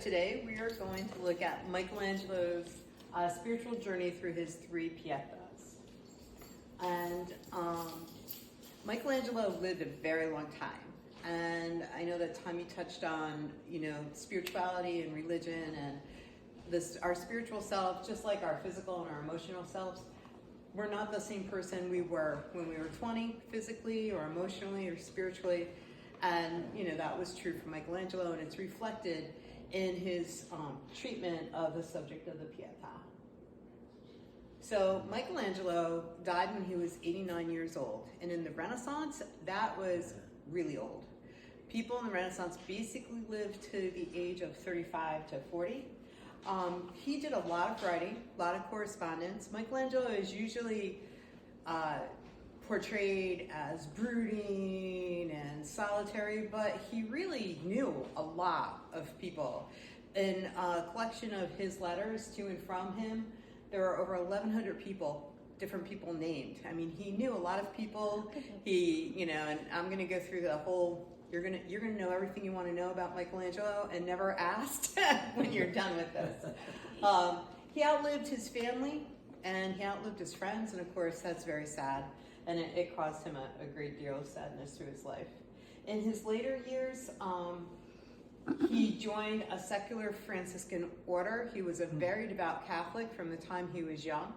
today we are going to look at Michelangelo's spiritual journey through his three Pietas. And Michelangelo lived a very long time. And I know that Tommy touched on, spirituality and religion and our spiritual self, just like our physical and our emotional selves. We're not the same person we were when we were 20, physically or emotionally or spiritually. And, that was true for Michelangelo, and it's reflected in his treatment of the subject of the Pieta. So Michelangelo died when he was 89 years old. And in the Renaissance, that was really old. People in the Renaissance basically lived to the age of 35 to 40. He did a lot of writing, a lot of correspondence. Michelangelo is usually portrayed as brooding and solitary, but he really knew a lot of people. In a collection of his letters to and from him, there are over 1,100 different people named. I mean, he knew a lot of people. And I'm going to go through the whole. You're gonna know everything you want to know about Michelangelo and never asked when you're done with this. He outlived his family and he outlived his friends, and of course that's very sad. And it caused him a great deal of sadness through his life. In his later years, he joined a secular Franciscan order. He was a very devout Catholic from the time he was young.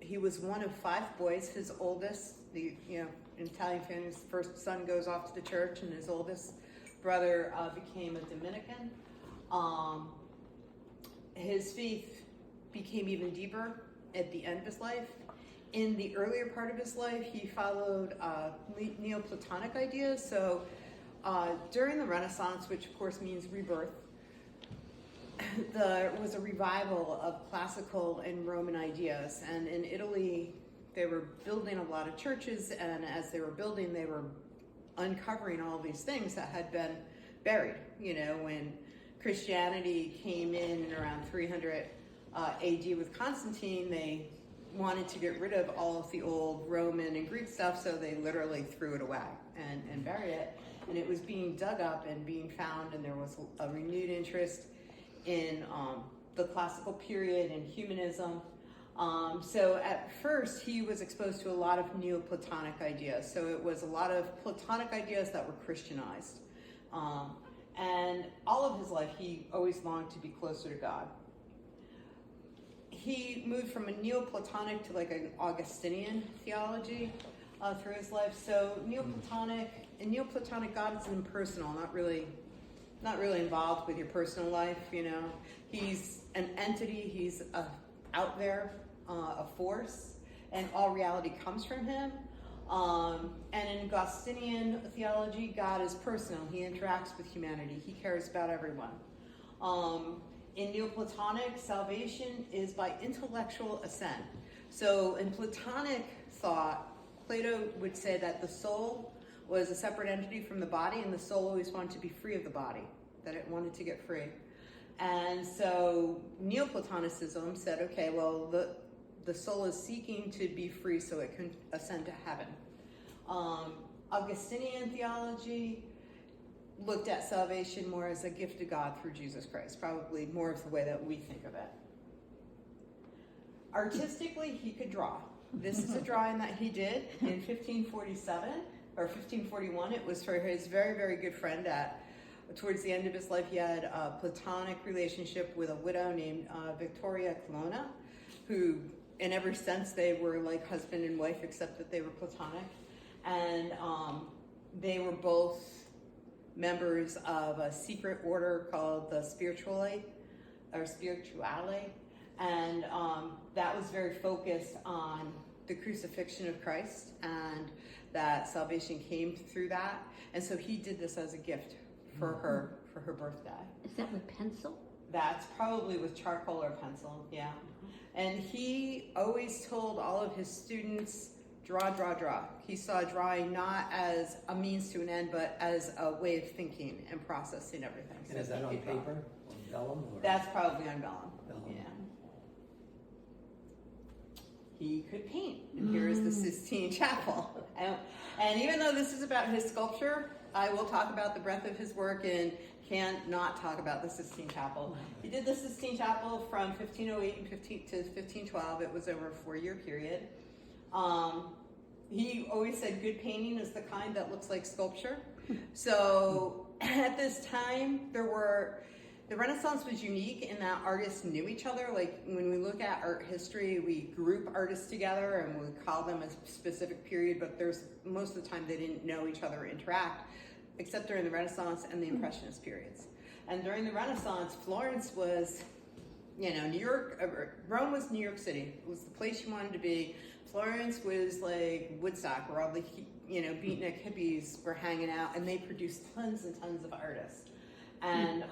He was one of 5 boys. His oldest, an Italian family, his first son goes off to the church, and his oldest brother became a Dominican. His faith became even deeper at the end of his life. In the earlier part of his life, he followed Neoplatonic ideas. So during the Renaissance, which of course means rebirth, there was a revival of classical and Roman ideas. And in Italy, they were building a lot of churches, and as they were building, they were uncovering all these things that had been buried. When Christianity came in around 300 AD with Constantine, they wanted to get rid of all of the old Roman and Greek stuff, so they literally threw it away and buried it. And it was being dug up and being found, and there was a renewed interest in the classical period and humanism. So at first, he was exposed to a lot of Neoplatonic ideas. So it was a lot of Platonic ideas that were Christianized. And all of his life, he always longed to be closer to God. He moved from a Neoplatonic to like an Augustinian theology through his life. So Neoplatonic God is impersonal, not really involved with your personal life. He's an entity. He's out there, a force, and all reality comes from him. And in Augustinian theology, God is personal. He interacts with humanity. He cares about everyone. In Neoplatonic, salvation is by intellectual ascent. So in Platonic thought, Plato would say that the soul was a separate entity from the body, and the soul always wanted to be free of the body, that it wanted to get free. And so Neoplatonicism said, okay, well, the soul is seeking to be free so it can ascend to heaven. Augustinian theology looked at salvation more as a gift of God through Jesus Christ, probably more of the way that we think of it. Artistically, he could draw. This is a drawing that he did in 1547 or 1541. It was for his very, very good friend. Towards the end of his life, he had a platonic relationship with a widow named Victoria Colonna, who, in every sense, they were like husband and wife, except that they were platonic. And they were both members of a secret order called the Spirituale, and that was very focused on the crucifixion of Christ, and that salvation came through that. And so he did this as a gift for her birthday. Is that with pencil? That's probably with charcoal or pencil, yeah. And he always told all of his students, draw, draw, draw. He saw drawing not as a means to an end, but as a way of thinking and processing everything. And is that on paper, on vellum? Or? That's probably on vellum. Yeah. He could paint, and here is the Sistine Chapel. And even though this is about his sculpture, I will talk about the breadth of his work, and can't not talk about the Sistine Chapel. He did the Sistine Chapel from 1508 to 1512. It was over a 4-year period. He always said good painting is the kind that looks like sculpture. So at this time, the Renaissance was unique in that artists knew each other. Like when we look at art history, we group artists together and we call them a specific period, but most of the time they didn't know each other or interact, except during the Renaissance and the Impressionist periods. And during the Renaissance, Florence was, New York, Rome was New York City. It was the place you wanted to be. Florence was like Woodstock, where all the beatnik hippies were hanging out, and they produced tons and tons of artists. And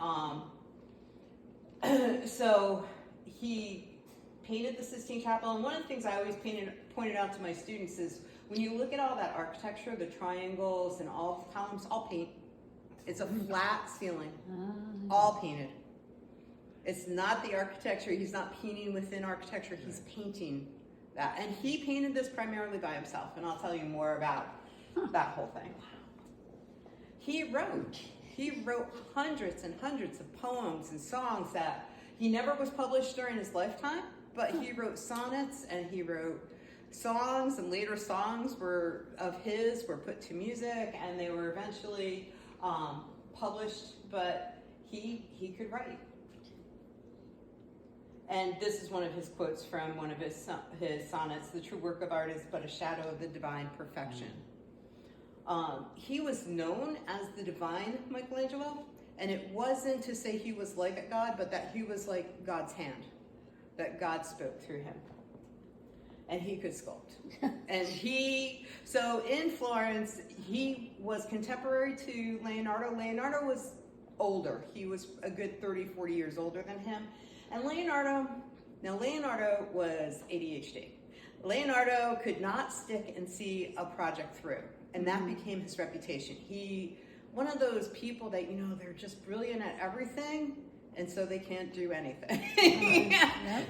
so he painted the Sistine Chapel, and one of the things I always pointed out to my students is when you look at all that architecture, the triangles and all the columns, all paint. It's a flat ceiling, all painted. It's not the architecture. He's not painting within architecture. He's painting that. And he painted this primarily by himself, and I'll tell you more about that whole thing. He wrote hundreds and hundreds of poems and songs that he never was published during his lifetime, but he wrote sonnets and he wrote songs, and later songs were put to music, and they were eventually published, but he could write. And this is one of his quotes from one of his sonnets: "The true work of art is but a shadow of the divine perfection." He was known as the divine Michelangelo, and it wasn't to say he was like a god, but that he was like God's hand, that God spoke through him. And he could sculpt. And so in Florence, he was contemporary to Leonardo. Leonardo was older. He was a good 30, 40 years older than him. And Leonardo was ADHD. Leonardo could not stick and see a project through, and that became his reputation. One of those people that, they're just brilliant at everything, and so they can't do anything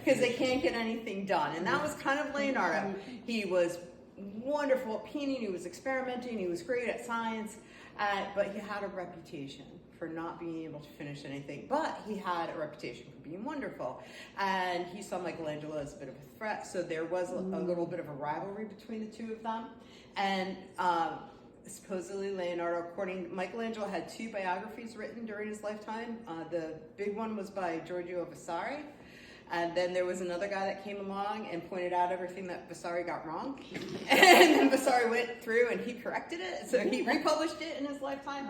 because they can't get anything done. And that was kind of Leonardo. He was wonderful at painting, he was experimenting, he was great at science, but he had a reputation for not being able to finish anything. But he had a reputation for being wonderful. And he saw Michelangelo as a bit of a threat, so there was a little bit of a rivalry between the two of them. And supposedly Michelangelo had 2 biographies written during his lifetime. The big one was by Giorgio Vasari, and then there was another guy that came along and pointed out everything that Vasari got wrong, and then Vasari went through and he corrected it, so he republished it in his lifetime.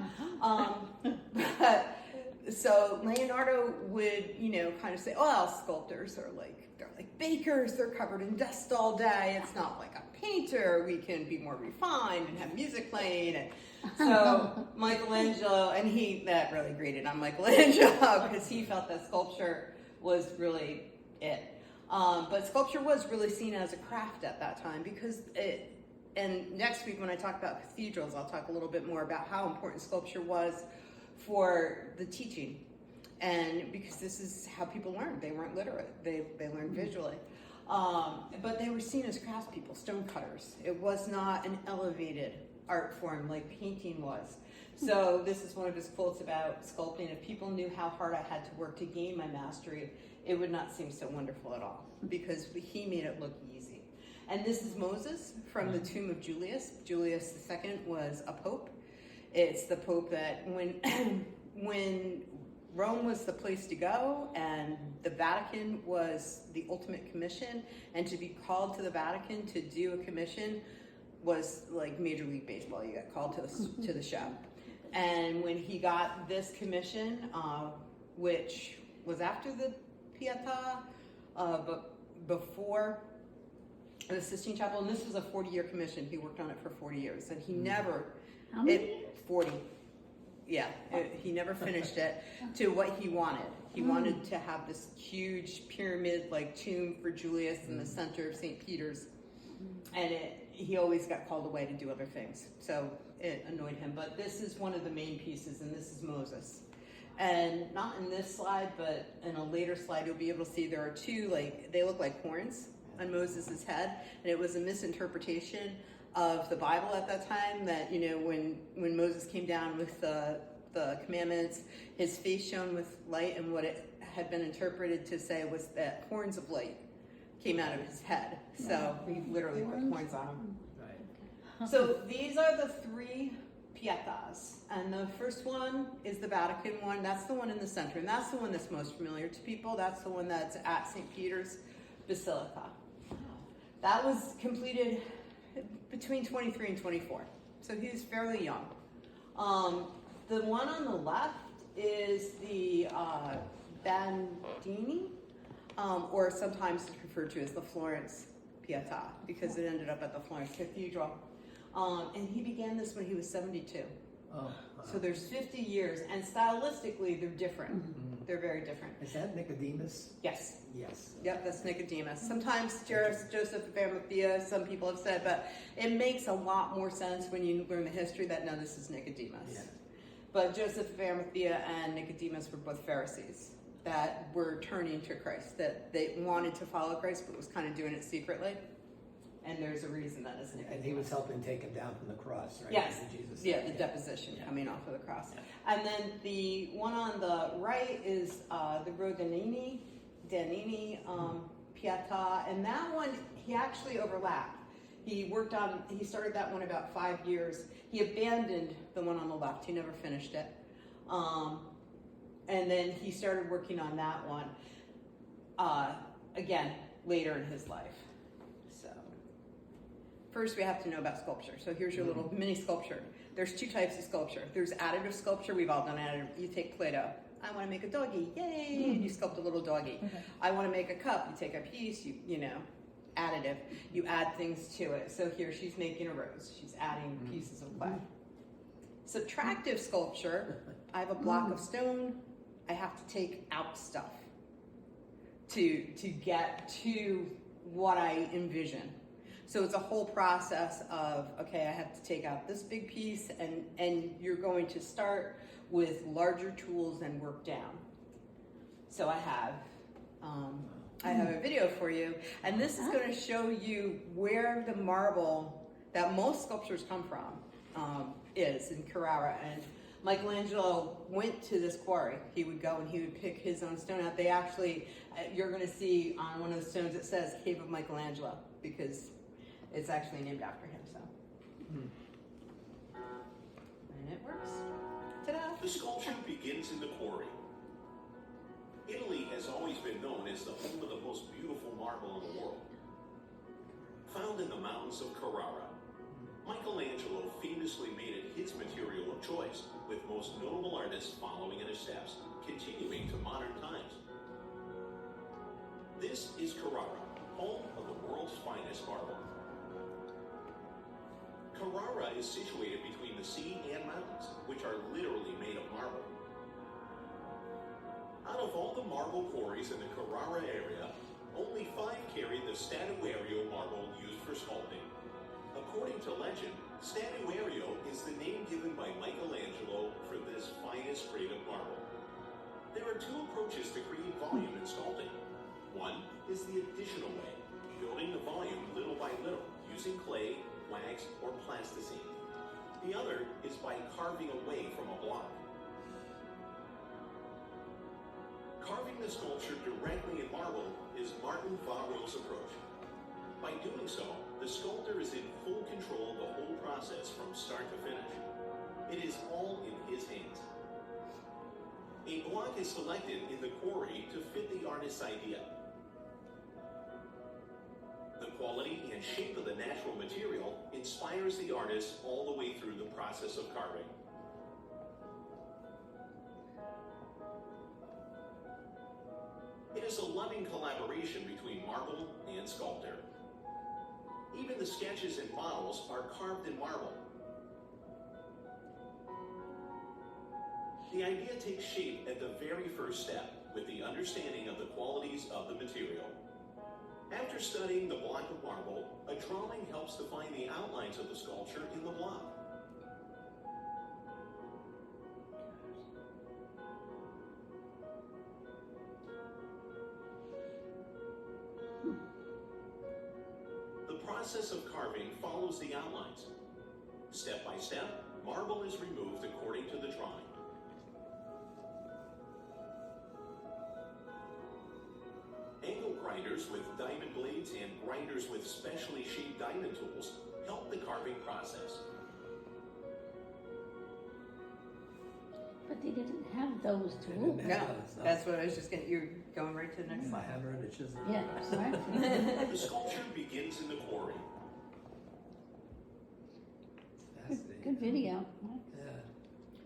So Leonardo would, kind of say, sculptors are they're like bakers, they're covered in dust all day. It's not like a painter. We can be more refined and have music playing. And so Michelangelo, and that really grated on Michelangelo because he felt that sculpture was really it. But sculpture was really seen as a craft at that time because and next week when I talk about cathedrals, I'll talk a little bit more about how important sculpture was for the teaching. And because this is how people learned. They weren't literate. They learned visually. But they were seen as craftspeople, stonecutters. It was not an elevated art form like painting was. So this is one of his quotes about sculpting. If people knew how hard I had to work to gain my mastery, it would not seem so wonderful at all, because he made it look easy. And this is Moses from the tomb of Julius. Julius II was a pope. It's the pope that when Rome was the place to go and the Vatican was the ultimate commission, and to be called to the Vatican to do a commission was like Major League Baseball. You got called to the show. And when he got this commission, which was after the Pieta, but before the Sistine Chapel, and this was a 40-year commission. He worked on it for 40 years, and he never... How many years? 40. Yeah, he never finished it to what he wanted. He wanted to have this huge pyramid-like tomb for Julius in the center of St. Peter's, and he always got called away to do other things, so it annoyed him. But this is one of the main pieces, and this is Moses. And not in this slide, but in a later slide, you'll be able to see there are 2, they look like horns on Moses' head, and it was a misinterpretation of the Bible at that time, that when Moses came down with the the commandments, his face shone with light, and what it had been interpreted to say was that horns of light came out of his head. So he literally put horns on him. Right. So these are the three Pietas, and the first one is the Vatican one. That's the one in the center, and that's the one that's most familiar to people. That's the one that's at St. Peter's Basilica. That was completed between 23 and 24, so he's fairly young. The one on the left is the Bandini, or sometimes it's referred to as the Florence Pieta, because it ended up at the Florence Cathedral. And he began this when he was 72. Oh, wow. So there's 50 years, and stylistically they're different. Mm-hmm. They're very different. Is that Nicodemus? Yes. Yes. Yep, that's Nicodemus. Sometimes Joseph of Arimathea, some people have said, but it makes a lot more sense when you learn the history that no, this is Nicodemus. Yeah. But Joseph of Arimathea and Nicodemus were both Pharisees that were turning to Christ, that they wanted to follow Christ, but was kind of doing it secretly. And there's a reason that is Nicodemus. And he was helping take him down from the cross, right? Yes. Jesus Yeah, said, the deposition coming off of the cross. Yeah. And then the one on the right is the Rodanini, Pieta, and that one, he actually overlapped. He started that one about 5 years. He abandoned the one on the left. He never finished it. And then he started working on that one, again, later in his life. So, first we have to know about sculpture. So here's your little mini sculpture. There's two types of sculpture. There's additive sculpture. We've all done additive. You take Play-Doh. I want to make a doggy. Yay! And you sculpt a little doggy. Okay. I want to make a cup. You take a piece, you know, additive. You add things to it. So here she's making a rose. She's adding pieces of clay. Subtractive sculpture, I have a block of stone. I have to take out stuff to get to what I envision. So it's a whole process of, okay, I have to take out this big piece, and you're going to start with larger tools and work down. So I have a video for you, and this is going to show you where the marble that most sculptures come from is in Carrara. And Michelangelo went to this quarry. He would go and he would pick his own stone out. They actually, you're going to see on one of the stones it says Cave of Michelangelo, because it's actually named after him. So, and it works. Ta-da! The sculpture begins in the quarry. Italy has always been known as the home of the most beautiful marble in the world. Found in the mountains of Carrara, Michelangelo famously made it his material of choice, with most notable artists following in his steps, continuing to modern times. This is Carrara, home of the world's finest marble. Carrara is situated between the sea and mountains, which are literally made of marble. Out of all the marble quarries in the Carrara area, only 5 carry the statuario marble used for sculpting. According to legend, statuario is the name given by Michelangelo for this finest grade of marble. There are 2 approaches to create volume in sculpting. One is the additional way, building the volume little by little, using clay, wax, or plasticine. The other is by carving away from a block. Carving the sculpture directly in marble is Martin Varro's approach. By doing so, the sculptor is in full control of the whole process from start to finish. It is all in his hands. A block is selected in the quarry to fit the artist's idea. The quality and shape of the natural material inspires the artist all the way through the process of carving. It is a loving collaboration between marble and sculptor. Even the sketches and models are carved in marble. The idea takes shape at the very first step with the understanding of the qualities of the material. After studying the block of marble, a drawing helps define the outlines of the sculpture in the block. The process of carving follows the outlines. Step by step, marble is removed according to the drawing. grinders with diamond blades and grinders with specially shaped diamond tools help the carving process. But they didn't have those They tools. didn't No, have those, no. that's what I was just getting. You're going right to the next A slide. hammer and a chisel. Yeah, right. The sculpture begins in the quarry. Fascinating. Good video. Yeah,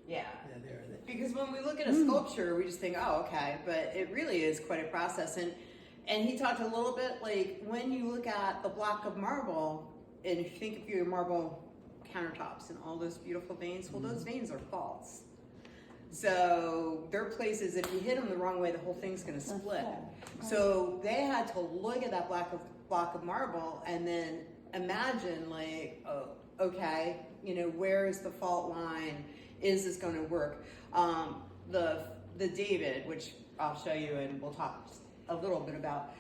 Yeah. yeah, there. Because when we look at a sculpture, we just think, oh, okay, but it really is quite a process. And he talked a little bit like when you look at a block of marble, and if you think of your marble countertops and all those beautiful veins, well, those veins are faults. So there are places, if you hit them the wrong way, the whole thing's going to split. So they had to look at that block of marble and then imagine, like, oh, okay, you know, where is the fault line? Is this going to work? The David, which I'll show you and we'll talk a little bit about,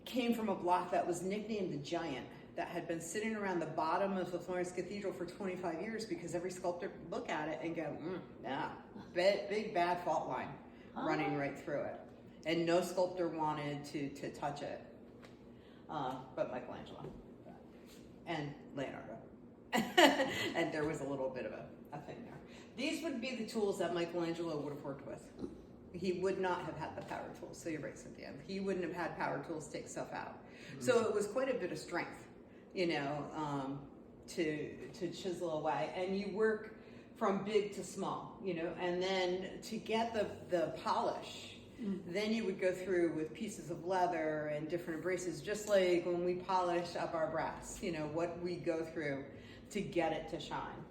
came from a block that was nicknamed the Giant, that had been sitting around the bottom of the Florence Cathedral for 25 years because every sculptor would look at it and go, yeah, big bad fault line running right through it. And no sculptor wanted to touch it, but Michelangelo and Leonardo. And there was a little bit of a thing there. These would be the tools that Michelangelo would have worked with. He would not have had the power tools. So you're right, Cynthia. He wouldn't have had power tools to take stuff out. So it was quite a bit of strength, you know, to chisel away. And you work from big to small, you know, and then to get the polish, then you would go through with pieces of leather and different abrasives, just like when we polish up our brass, you know, what we go through to get it to shine.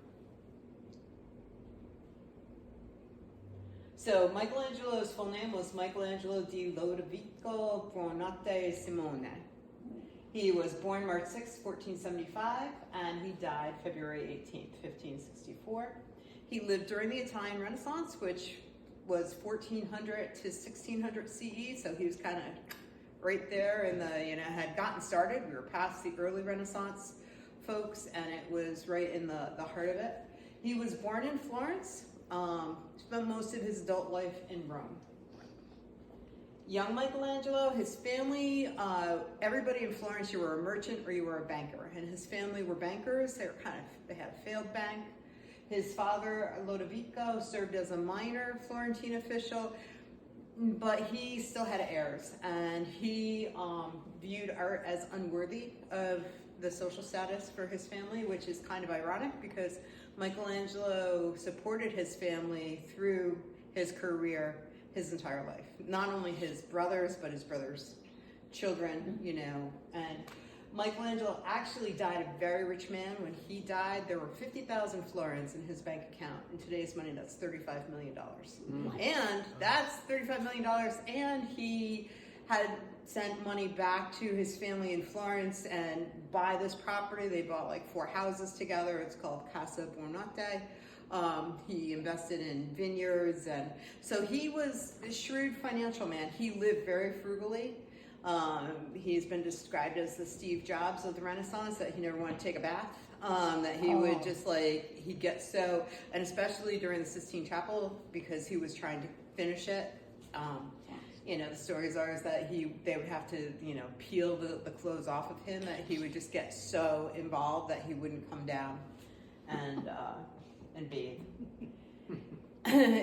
So Michelangelo's full name was Michelangelo di Lodovico Buonanotte Simone. He was born March 6, 1475, and he died February 18th, 1564. He lived during the Italian Renaissance, which was 1400 to 1600 CE, so he was kind of right there in the, you know, had gotten started. We were past the early Renaissance folks, and it was right in the heart of it. He was born in Florence, spent most of his adult life in Rome. Young Michelangelo, his family, everybody in Florence, you were a merchant or you were a banker, and his family were bankers. They had a failed bank. His father, Lodovico, served as a minor Florentine official, but he still had heirs, and he viewed art as unworthy of the social status for his family, which is kind of ironic because Michelangelo supported his family through his career his entire life. Not only his brothers, but his brothers' children, you know. And Michelangelo actually died a very rich man. When he died, there were 50,000 florins in his bank account. In today's money, that's $35 million. And that's $35 million, and he had sent money back to his family in Florence, and by this property, they bought like 4 houses together. It's called Casa Buonanotte. He invested in vineyards, and so he was a shrewd financial man. He lived very frugally. He's been described as the Steve Jobs of the Renaissance, that he never wanted to take a bath, that he would just like, he'd get so, and especially during the Sistine Chapel, because he was trying to finish it. You know, the stories are is that they would have to, you know, peel the clothes off of him, that he would just get so involved that he wouldn't come down and bathe.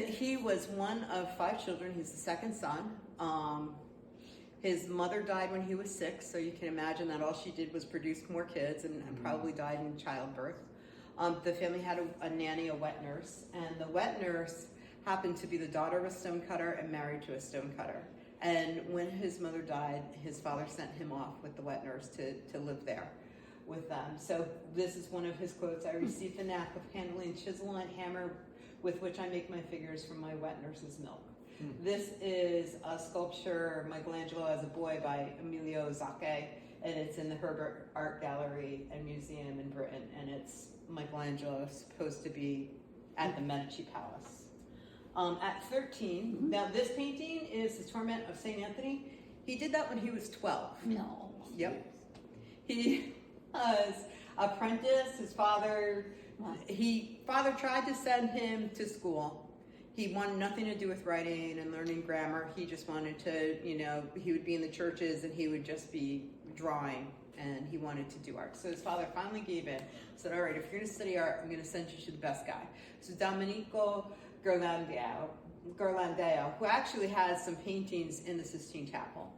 He was one of 5 children. He's the second son. His mother died when he was 6, so you can imagine that all she did was produce more kids and probably died in childbirth. The family had a nanny, a wet nurse, and the wet nurse happened to be the daughter of a stonecutter and married to a stonecutter. And when his mother died, his father sent him off with the wet nurse to live there with them. So this is one of his quotes: "I received the knack of handling chisel and hammer with which I make my figures from my wet nurse's milk." This is a sculpture, Michelangelo as a boy, by Emilio Zacche, and it's in the Herbert Art Gallery and Museum in Britain, and it's Michelangelo supposed to be at the Medici Palace. At 13, now this painting is the Torment of St. Anthony. He did that when he was 12. No. Yep. He was apprentice. His father, father tried to send him to school. He wanted nothing to do with writing and learning grammar. He just wanted to, he would be in the churches and he would just be drawing, and he wanted to do art. So his father finally gave in, said, all right, if you're going to study art, I'm going to send you to the best guy. So Domenico Ghirlandaio, who actually has some paintings in the Sistine Chapel,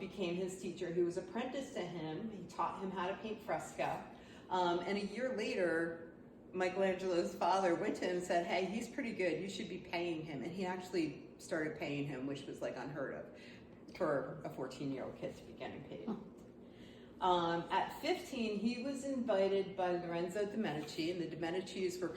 became his teacher. He was apprenticed to him. He taught him how to paint fresco. And a year later, Michelangelo's father went to him and said, hey, he's pretty good. You should be paying him. And he actually started paying him, which was like unheard of for a 14-year-old kid to be getting paid. At 15, he was invited by Lorenzo de' Medici, and the de' Medicis were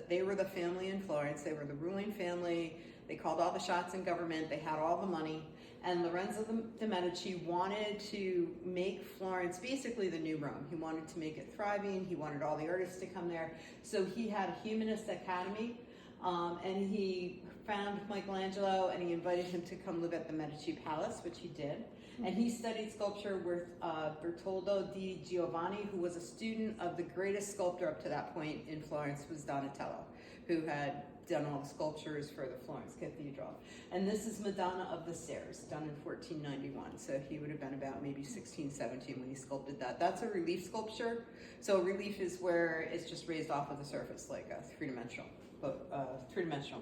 they were the family in Florence. They were the ruling family. They called all the shots in government. They had all the money. And Lorenzo de' Medici wanted to make Florence basically the new Rome. He wanted to make it thriving. He wanted all the artists to come there. So he had a humanist academy, and he found Michelangelo, and he invited him to come live at the Medici Palace, which he did. And he studied sculpture with Bertoldo di Giovanni, who was a student of the greatest sculptor up to that point in Florence, was Donatello, who had done all the sculptures for the Florence Cathedral. And this is Madonna of the Stairs, done in 1491. So he would have been about maybe 16, 17 when he sculpted that. That's a relief sculpture. So a relief is where it's just raised off of the surface, like a three-dimensional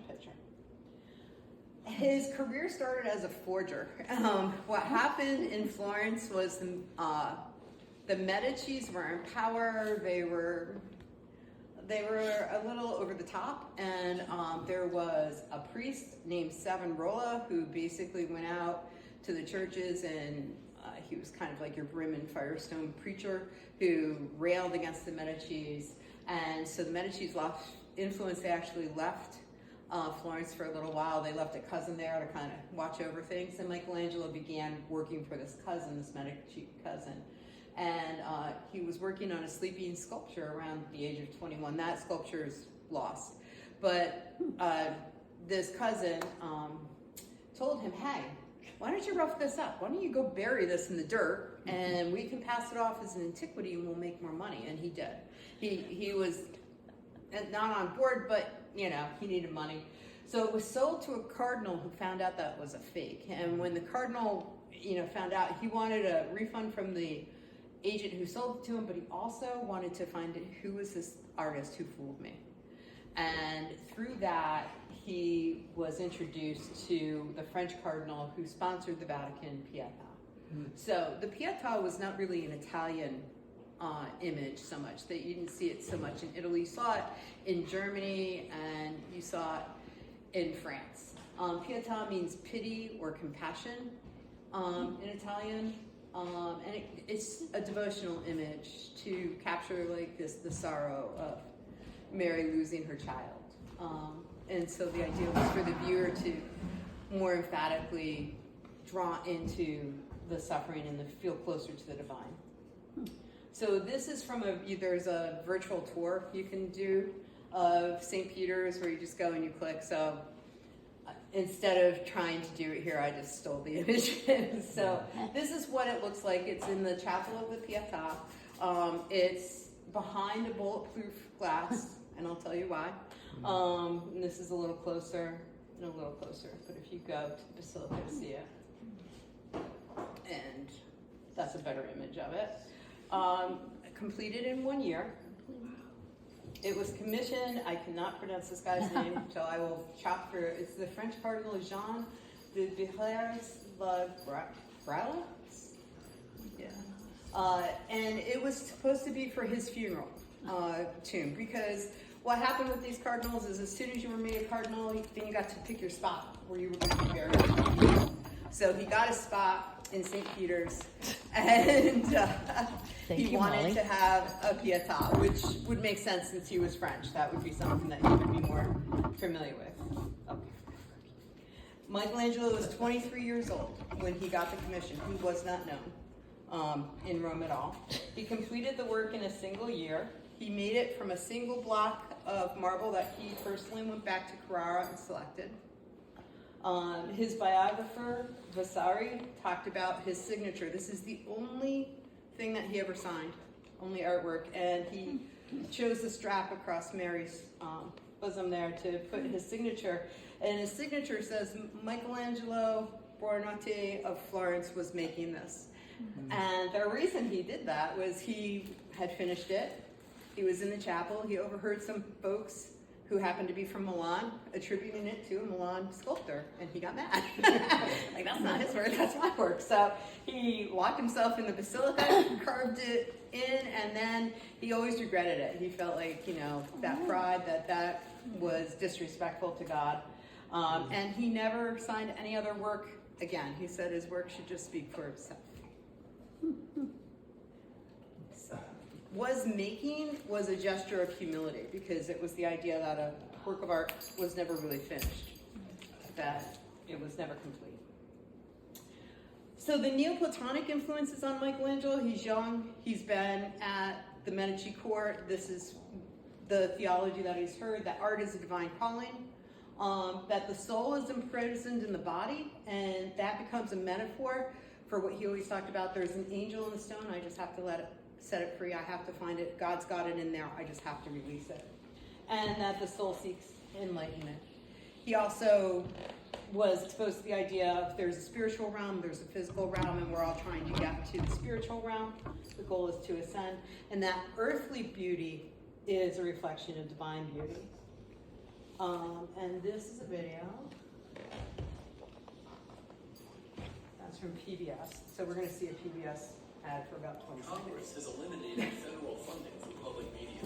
picture. His career started as a forger. What happened in Florence was the Medicis were in power. They were a little over the top, and there was a priest named Savonarola who basically went out to the churches, and he was kind of like your brim and firestone preacher who railed against the Medicis. And so the Medicis lost influence. They actually left Florence for a little while. They left a cousin there to kind of watch over things, and Michelangelo began working for this Medici cousin. And he was working on a sleeping sculpture around the age of 21. That sculpture is lost. But this cousin told him, hey, why don't you rough this up? Why don't you go bury this in the dirt, and we can pass it off as an antiquity and we'll make more money. And he did. He was not on board, but he needed money. So it was sold to a cardinal who found out that was a fake. And when the cardinal, found out, he wanted a refund from the agent who sold it to him, but he also wanted to find who was this artist who fooled me. And through that, he was introduced to the French cardinal who sponsored the Vatican, Pieta. So the Pieta was not really an Italian image so much, that you didn't see it so much in Italy. You saw it in Germany, and you saw it in France. Pieta means pity or compassion in Italian. And it's a devotional image to capture the sorrow of Mary losing her child. And so the idea was for the viewer to more emphatically draw into the suffering and to feel closer to the divine. So this is from there's a virtual tour you can do of St. Peter's where you just go and you click. So instead of trying to do it here, I just stole the images. So this is what it looks like. It's in the chapel of the Pieta. It's behind a bulletproof glass, and I'll tell you why. And this is a little closer and a little closer. But if you go to the Basilica to see it, and that's a better image of it. Completed in 1 year. It was commissioned, I cannot pronounce this guy's name, so I will chop through it. It's the French Cardinal Jean de Villers la Gralla? Yeah. And it was supposed to be for his funeral tomb, because what happened with these cardinals is as soon as you were made a cardinal, then you got to pick your spot where you were going to be buried. So he got a spot in St. Peter's, and he wanted to have a Pieta, which would make sense since he was French. That would be something that he would be more familiar with. Okay. Michelangelo was 23 years old when he got the commission. He was not known in Rome at all. He completed the work in a single year. He made it from a single block of marble that he personally went back to Carrara and selected. His biographer, Vasari, talked about his signature. This is the only thing that he ever signed, only artwork, and he chose the strap across Mary's bosom there to put his signature. And his signature says, Michelangelo Buonarroti of Florence was making this. And the reason he did that was he had finished it. He was in the chapel. He overheard some folks who happened to be from Milan attributing it to a Milan sculptor, and he got mad. Like, that's not his work, that's my work. So he locked himself in the basilica, carved it in, and then he always regretted it. He felt like, that pride, that was disrespectful to God. And he never signed any other work again. He said his work should just speak for itself. Was a gesture of humility, because it was the idea that a work of art was never really finished, that it was never complete. So the Neoplatonic influences on Michelangelo, he's young, he's been at the Medici court, this is the theology that he's heard, that art is a divine calling, that the soul is imprisoned in the body, and that becomes a metaphor for what he always talked about. There's an angel in the stone, I just have to set it free, I have to find it, God's got it in there, I just have to release it. And that the soul seeks enlightenment. He also was exposed to the idea of there's a spiritual realm, there's a physical realm, and we're all trying to get to the spiritual realm. The goal is to ascend, and that earthly beauty is a reflection of divine beauty. And this is a video. That's from PBS. So we're going to see a PBS ad for about 20 seconds. Congress has eliminated federal funding for public media.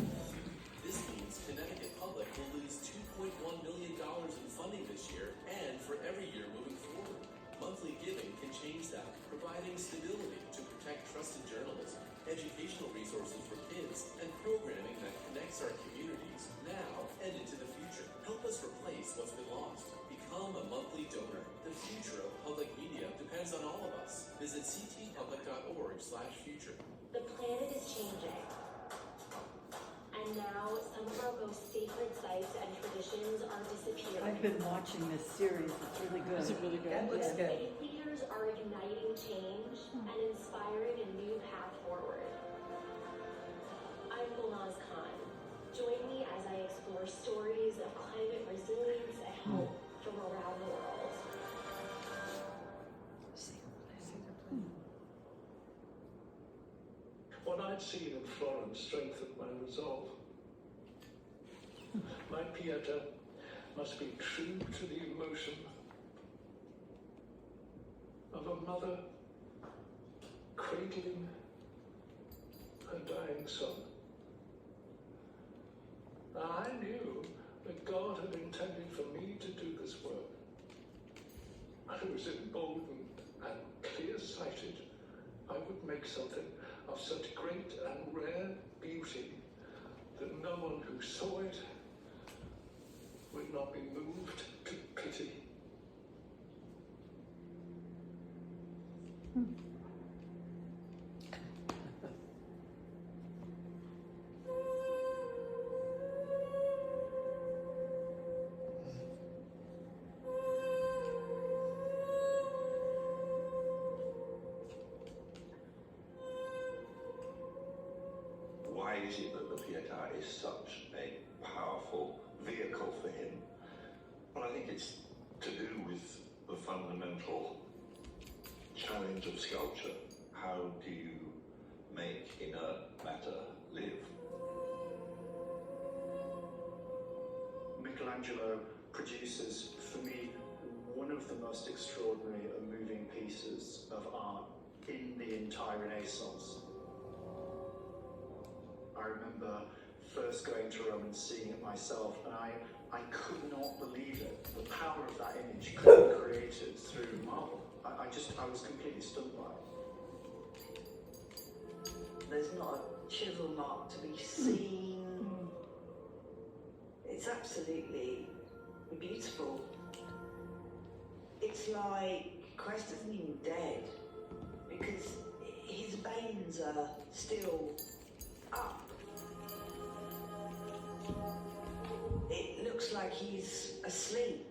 This means Connecticut Public will lose $2.1 million in funding this year and for every year moving forward. Monthly giving can change that, providing stability to protect trusted journalism, educational resources for kids, and programming that connects our communities now and into the future. Help us replace what's been lost. Become a monthly donor. The future of public media depends on all of us. Visit ctpublic.org/future. The planet is changing. And now some of our most sacred sites and traditions are disappearing. I've been watching this series. It's really good. Is it really good? It looks good. Faith leaders are igniting change and inspiring a new path forward. I'm Gulnaz Khan. Join me as I explore stories of climate resilience and hope from around the world. What I'd seen in Florence strengthened my resolve. My Pieta must be true to the emotion of a mother cradling her dying son. Now, I knew that God had intended for me to do this work. I was emboldened and clear-sighted. I would make something of such great and rare beauty that no one who saw it would not be moved to pity. Why is it that the Pieta is such a powerful vehicle for him? Well, I think it's to do with the fundamental challenge of sculpture. How do you make inert matter live? Michelangelo produces, for me, one of the most extraordinary and moving pieces of art in the entire Renaissance. I remember first going to Rome and seeing it myself, and I could not believe it. The power of that image could be created through marble. I was completely stunned by it. There's not a chisel mark to be seen. It's absolutely beautiful. It's like Christ isn't even dead, because his veins are still up. It looks like he's asleep.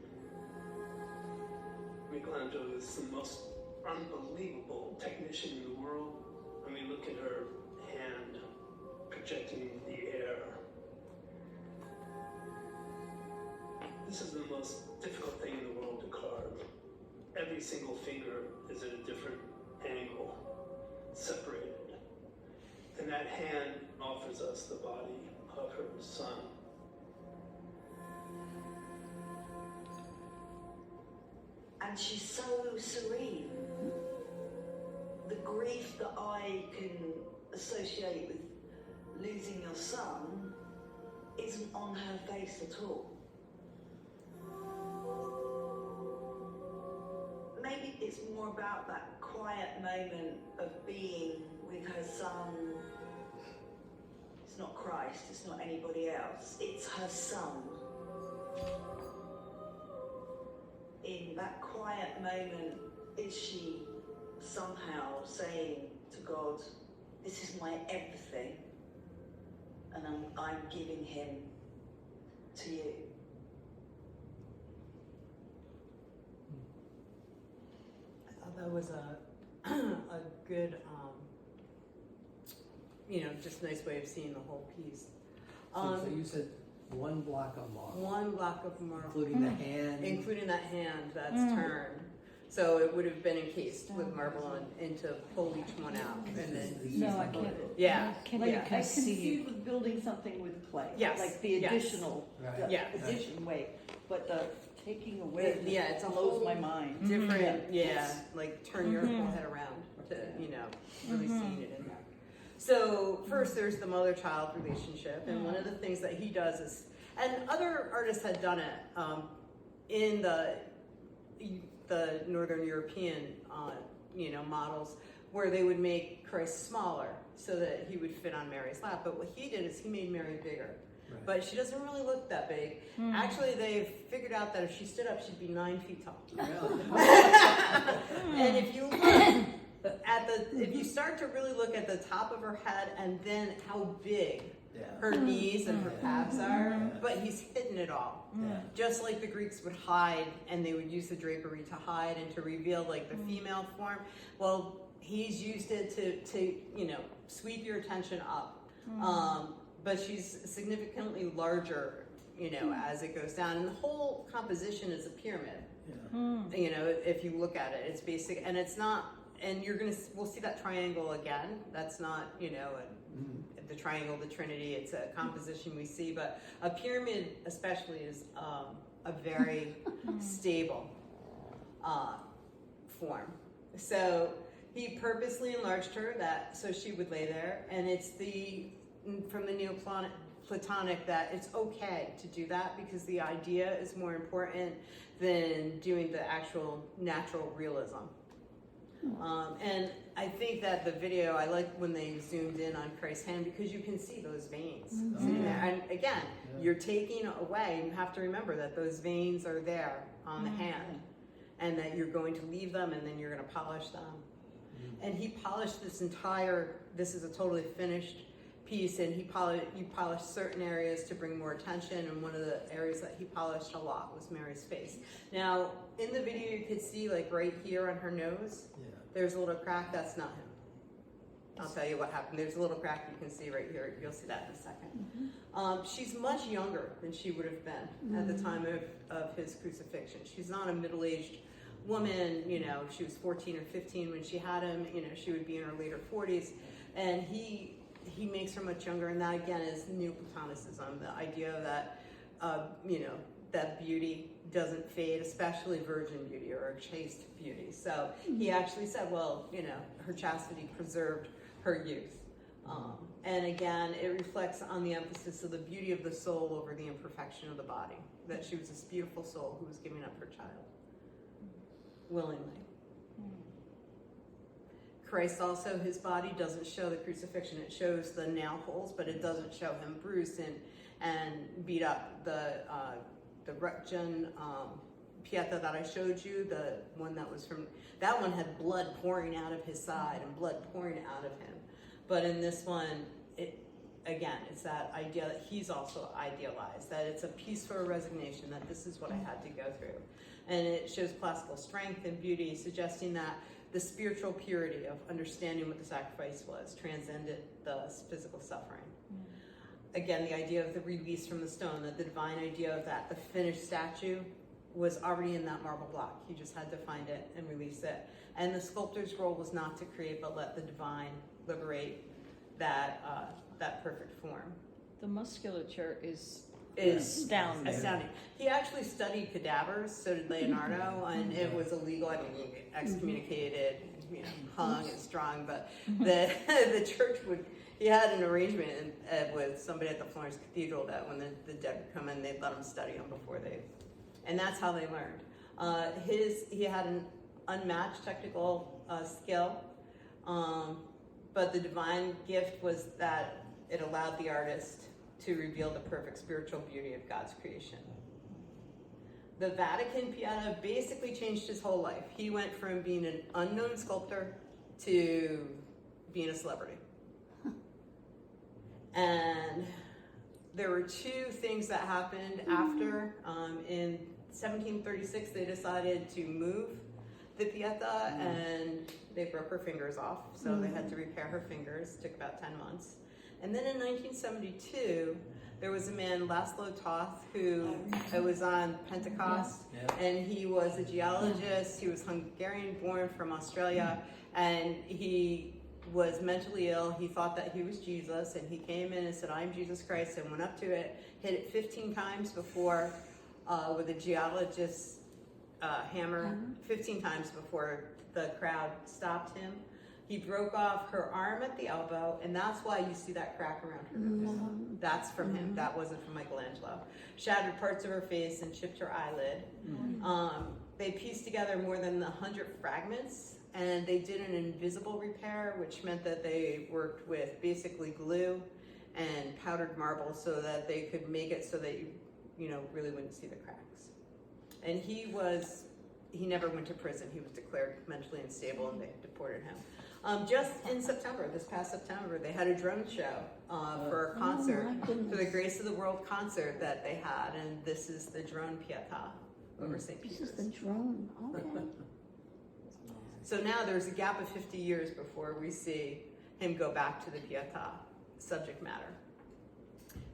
Michelangelo is the most unbelievable technician in the world. I mean, look at her hand projecting the air. This is the most difficult thing in the world to carve. Every single finger is at a different angle, separated. And that hand offers us the body of her son. And she's so serene. The grief that I can associate with losing your son isn't on her face at all. Maybe it's more about that quiet moment of being with her son. It's not Christ, it's not anybody else, it's her son. In that quiet moment, is she somehow saying to God, this is my everything, and I'm giving him to you. I thought that was a good, just nice way of seeing the whole piece. So you said one block of marble. One block of marble. Including the hand. Including that hand that's turned. So it would have been encased with marble and to pull each one out. And then, No, I can't. yeah. Like, Yeah. I conceive of building something with clay. Yes, Like the yes. additional, Right. the Yes. addition weight. But the taking away just Yeah, it's a blows whole my mind. different, like turn your whole head around to, really seeing it in there. So first there's the mother-child relationship, and one of the things that he does is, and other artists had done it in the Northern European, models, where they would make Christ smaller so that he would fit on Mary's lap. But what he did is he made Mary bigger. Right. But she doesn't really look that big. Actually, they've figured out that if she stood up, she'd be 9 feet tall. Really? And if you look if you start to really look at the top of her head and then how big her knees and her calves are, but he's hidden it all. Just like the Greeks would hide, and they would use the drapery to hide and to reveal like the female form. Well, he's used it to sweep your attention up. But she's significantly larger, as it goes down. And the whole composition is a pyramid. If you look at it, it's basic, and it's not. And we'll see that triangle again. That's not, the triangle, the Trinity. It's a composition we see, but a pyramid especially is a very stable form. So he purposely enlarged her so she would lay there, and it's from the Neoplatonic that it's okay to do that because the idea is more important than doing the actual natural realism. And I think that the video, I like when they zoomed in on Christ's hand because you can see those veins sitting there. And again, you're taking away, you have to remember that those veins are there on the hand and that you're going to leave them and then you're going to polish them. And he polished this is a totally finished piece, and you polished certain areas to bring more attention, and one of the areas that he polished a lot was Mary's face. Now, in the video you could see like right here on her nose, there's a little crack. That's not him. I'll tell you what happened. There's a little crack you can see right here. You'll see that in a second. She's much younger than she would have been at the time of his crucifixion. She's not a middle-aged woman. She was 14 or 15 when she had him. She would be in her later 40s, and he makes her much younger, and that again is Neoplatonicism, the idea that that beauty doesn't fade, especially virgin beauty or chaste beauty. So he actually said, her chastity preserved her youth. And again, it reflects on the emphasis of the beauty of the soul over the imperfection of the body, that she was this beautiful soul who was giving up her child willingly. Christ also, his body doesn't show the crucifixion. It shows the nail holes, but it doesn't show him bruised and beat up. The Rutgen Pieta that I showed you, the one that one had blood pouring out of his side and blood pouring out of him. But in this one, it's that idea that he's also idealized, that it's a peaceful resignation, that this is what I had to go through. And it shows classical strength and beauty, suggesting that the spiritual purity of understanding what the sacrifice was transcended the physical suffering. again, the idea of the release from the stone, that the divine idea of that, the finished statue was already in that marble block. You just had to find it and release it. And the sculptor's role was not to create, but let the divine liberate that perfect form. The musculature is astounding. He actually studied cadavers, so did Leonardo, and it was illegal. I mean, excommunicated, hung and strung, but the church he had an arrangement with somebody at the Florence Cathedral that when the dead would come in, they'd let them study them before and that's how they learned. He had an unmatched technical skill, but the divine gift was that it allowed the artist to reveal the perfect spiritual beauty of God's creation. The Vatican Pieta basically changed his whole life. He went from being an unknown sculptor to being a celebrity. And there were two things that happened after. In 1736, they decided to move the Pieta, and they broke her fingers off, so they had to repair her fingers. It took about 10 months. And then in 1972, there was a man, Laszlo Toth, who was on Pentecost, and he was a geologist. He was Hungarian-born from Australia, and he was mentally ill. He thought that he was Jesus, and he came in and said, "I'm Jesus Christ," and went up to it, hit it 15 times before with a geologist's hammer, 15 times before the crowd stopped him. He broke off her arm at the elbow, and that's why you see that crack around her nose. That's from him. That wasn't from Michelangelo. Shattered parts of her face and chipped her eyelid. They pieced together more than 100 fragments, and they did an invisible repair, which meant that they worked with basically glue and powdered marble so that they could make it so that you really wouldn't see the cracks. And he never went to prison. He was declared mentally unstable, and they deported him. Just in September, this past September, they had a drone show for a concert, for the Grace of the World concert that they had, and this is the drone Pieta over St. Peter's. This is the drone. Okay. So now there's a gap of 50 years before we see him go back to the Pieta subject matter.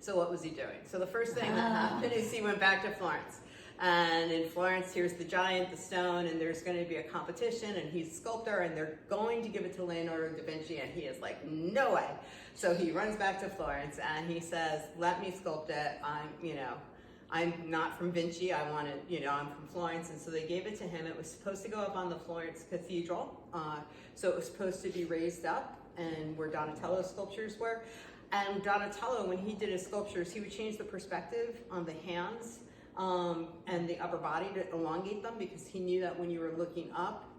So what was he doing? So the first thing that happened is he went back to Florence. And in Florence, here's the giant, the stone, and there's going to be a competition, and he's a sculptor, and they're going to give it to Leonardo da Vinci, and he is like, no way. So he runs back to Florence, and he says, let me sculpt it. I'm not from Vinci. I want it, I'm from Florence. And so they gave it to him. It was supposed to go up on the Florence Cathedral. So it was supposed to be raised up, and where Donatello's sculptures were. And Donatello, when he did his sculptures, he would change the perspective on the hands and the upper body to elongate them, because he knew that when you were looking up,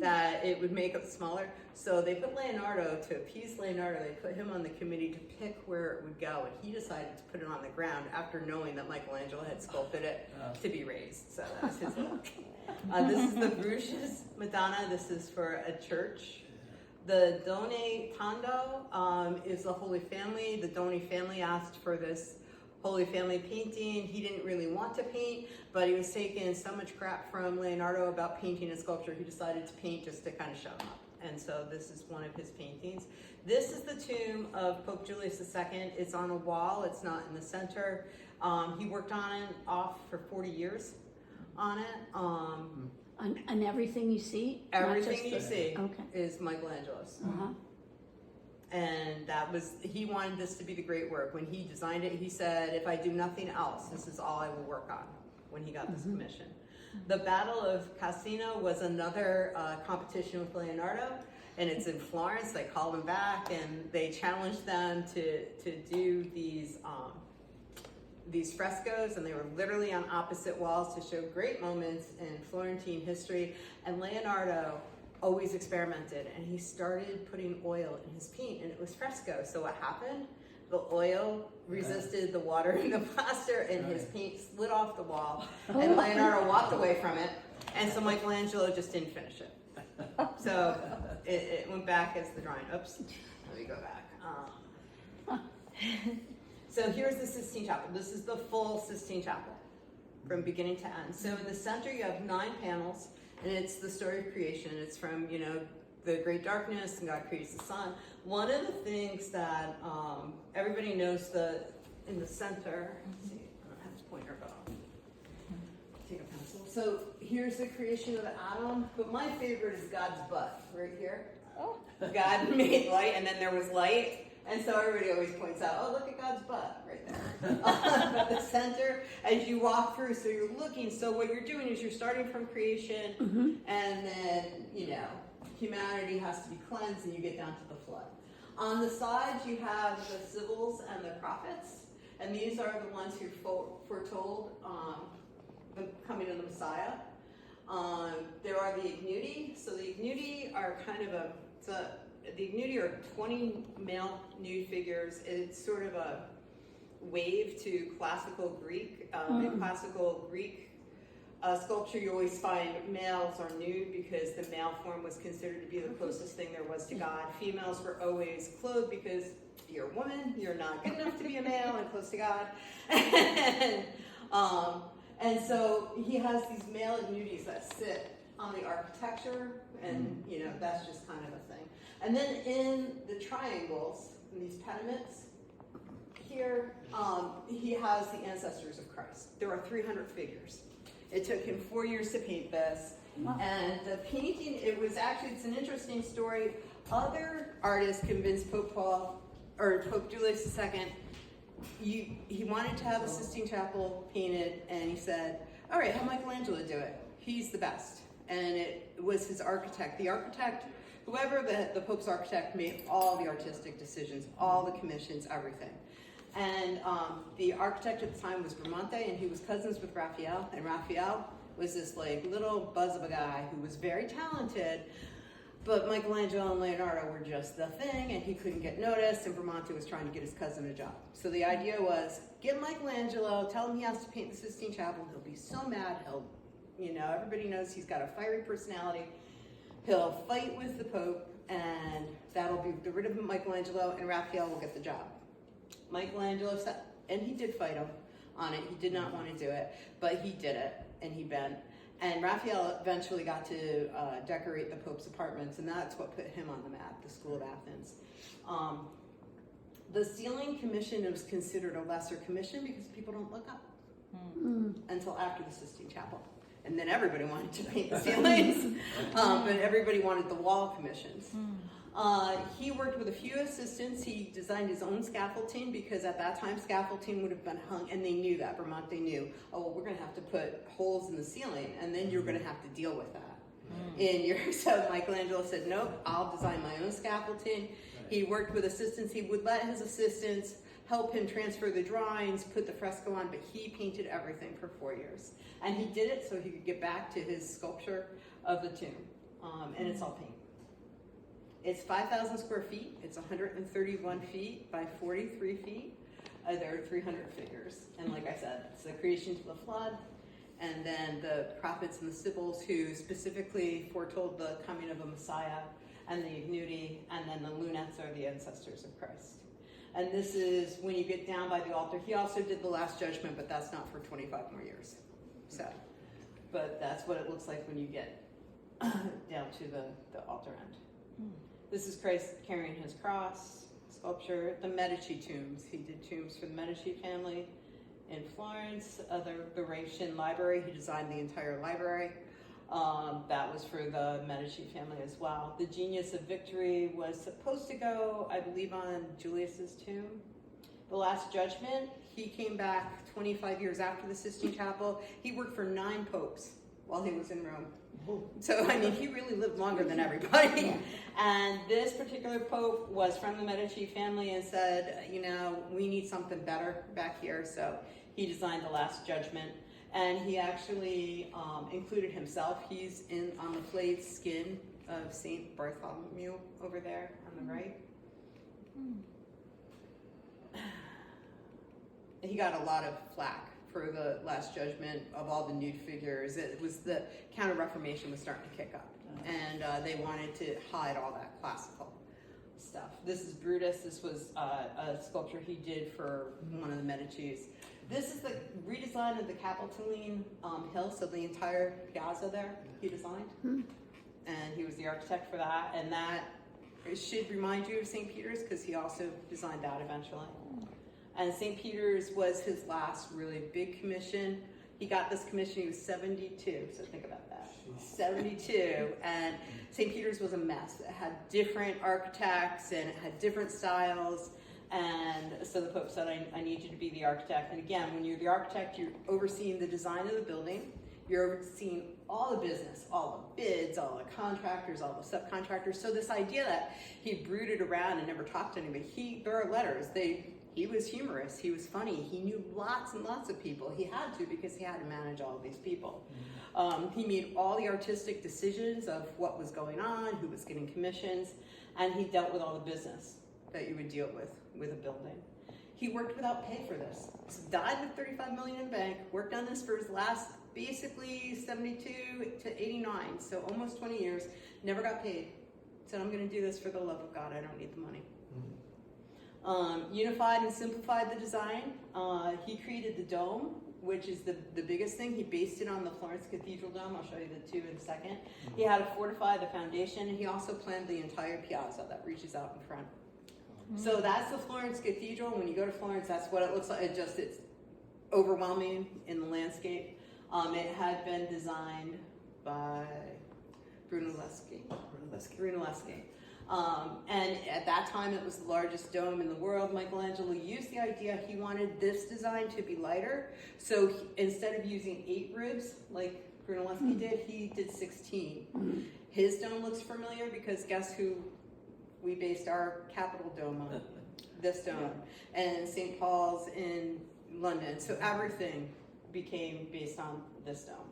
that it would make it smaller. So they put Leonardo, to appease Leonardo, they put him on the committee to pick where it would go, and he decided to put it on the ground after knowing that Michelangelo had sculpted it to be raised. So that's his look. This is the Bruges Madonna. This is for a church. The Donne Tondo is the Holy Family. The Donne family asked for this Holy Family painting. He didn't really want to paint, but he was taking so much crap from Leonardo about painting and sculpture, he decided to paint just to kind of show him up. And so this is one of his paintings. This is the tomb of Pope Julius II. It's on a wall. It's not in the center. He worked on it off for 40 years on it. And everything you see? Everything you see is Michelangelo's. And he wanted this to be the great work. When he designed it, he said, if I do nothing else, this is all I will work on, when he got this commission. The Battle of Cassino was another competition with Leonardo, and it's in Florence. They called him back, and they challenged them to do these frescoes, and they were literally on opposite walls to show great moments in Florentine history. And Leonardo always experimented, and he started putting oil in his paint, and it was fresco. So what happened? The oil resisted the water in the plaster, and his paint slid off the wall, and Leonardo walked away from it, and so Michelangelo just didn't finish it. So it went back as the drawing. Oops, let me go back. So here's the Sistine Chapel. This is the full Sistine Chapel from beginning to end. So in the center you have 9 panels, and it's the story of creation. It's from, the great darkness, and God creates the sun. One of the things that everybody knows, the in the center. Let's see, I don't have to point her, but I'll take a pencil. So here's the creation of Adam, but my favorite is God's butt right here. Oh. God made light, and then there was light, and so everybody always points out, oh, look at God's butt right there. At the center, as you walk through, so you're looking, so what you're doing is you're starting from creation, and then, you know, humanity has to be cleansed, and you get down to the flood. On the sides, you have the sibyls and the prophets, and these are the ones who foretold the coming of the Messiah. There are the Ignuti. So the Ignuti are kind of the Ignuti are 20 male nude figures. It's sort of a wave to classical Greek. In classical Greek sculpture, you always find males are nude because the male form was considered to be the closest thing there was to God. Females were always clothed because you're a woman, you're not good enough to be a male and close to God. And so he has these male Ignutis that sit on the architecture, and you know, that's just kind of a thing. And then in the triangles, in these pediments, here, he has the ancestors of Christ. There are 300 figures. It took him 4 years to paint this. And the painting, it's an interesting story. Other artists convinced Pope Julius II, he wanted to have a Sistine Chapel painted, and he said, all right, have Michelangelo do it. He's the best. And it was his architect. The architect, whoever the Pope's architect, made all the artistic decisions, all the commissions, everything. And the architect at the time was Bramante, and he was cousins with Raphael. And Raphael was this like little buzz of a guy who was very talented, but Michelangelo and Leonardo were just the thing, and he couldn't get noticed, and Bramante was trying to get his cousin a job. So the idea was, get Michelangelo, tell him he has to paint the Sistine Chapel, he'll be so mad, everybody knows he's got a fiery personality, he'll fight with the Pope, and that'll be rid of Michelangelo, and Raphael will get the job. Michelangelo said, and he did fight him on it, he did not want to do it, but he did it, and he bent. And Raphael eventually got to decorate the Pope's apartments, and that's what put him on the map, the School of Athens. The ceiling commission was considered a lesser commission because people don't look up until after the Sistine Chapel. And then everybody wanted to paint the ceilings, but everybody wanted the wall commissions. He worked with a few assistants. He designed his own scaffolding because at that time scaffolding would have been hung, and they knew that. Bramante knew, oh, well, we're going to have to put holes in the ceiling, and then you're going to have to deal with that. So Michelangelo said, nope, I'll design my own scaffolding. He worked with assistants. He would let his assistants help him transfer the drawings, put the fresco on, but he painted everything for 4 years. And he did it so he could get back to his sculpture of the tomb. And it's all paint. It's 5,000 square feet. It's 131 feet by 43 feet. There are 300 figures. And like I said, it's the creation to the flood, and then the prophets and the sibyls who specifically foretold the coming of a Messiah, and the Ignuti, and then the lunettes are the ancestors of Christ. And this is when you get down by the altar. He also did the Last Judgment, but that's not for 25 more years. So, but that's what it looks like when you get down to the altar end. This is Christ carrying his cross, sculpture. The Medici tombs. He did tombs for the Medici family in Florence. The Raetian Library, he designed the entire library. That was for the Medici family as well. The Genius of Victory was supposed to go, I believe, on Julius's tomb. The Last Judgment, he came back 25 years after the Sistine Chapel. He worked for 9 popes while he was in Rome. So, I mean, he really lived longer than everybody. And this particular pope was from the Medici family and said, we need something better back here. So he designed the Last Judgment. And he actually included himself. He's on the flayed skin of St. Bartholomew over there on the right. He got a lot of flack for the Last Judgment of all the nude figures. It was the Counter-Reformation was starting to kick up, and they wanted to hide all that classical stuff. This is Brutus. This was a sculpture he did for one of the Medicis. This is the redesign of the Capitoline Hill, so the entire piazza there he designed, and he was the architect for that. And that should remind you of St. Peter's because he also designed that eventually. And St. Peter's was his last really big commission. He got this commission, he was 72, so think about that. 72, and St. Peter's was a mess. It had different architects and it had different styles, and so the Pope said, I need you to be the architect. And again, when you're the architect, you're overseeing the design of the building, you're overseeing all the business, all the bids, all the contractors, all the subcontractors. So this idea that he brooded around and never talked to anybody, there are letters, he was humorous, he was funny, he knew lots and lots of people. He had to, because he had to manage all of these people. He made all the artistic decisions of what was going on, who was getting commissions, and he dealt with all the business that you would deal with a building. He worked without pay for this. So died with $35 million in the bank, worked on this for his last, basically 72 to 89, so almost 20 years, never got paid. Said, I'm gonna do this for the love of God, I don't need the money. Unified and simplified the design. He created the dome, which is the biggest thing. He based it on the Florence Cathedral dome. I'll show you the two in a second. He had to fortify the foundation, and he also planned the entire piazza that reaches out in front. So that's the Florence Cathedral. When you go to Florence, that's what it looks like. It's overwhelming in the landscape. It had been designed by Brunelleschi. And at that time, it was the largest dome in the world. Michelangelo used the idea, he wanted this design to be lighter. So instead of using 8 ribs, like Brunelleschi did, he did 16. His dome looks familiar because guess who we based our Capitol dome on? This dome. And St. Paul's in London. So everything became based on this dome.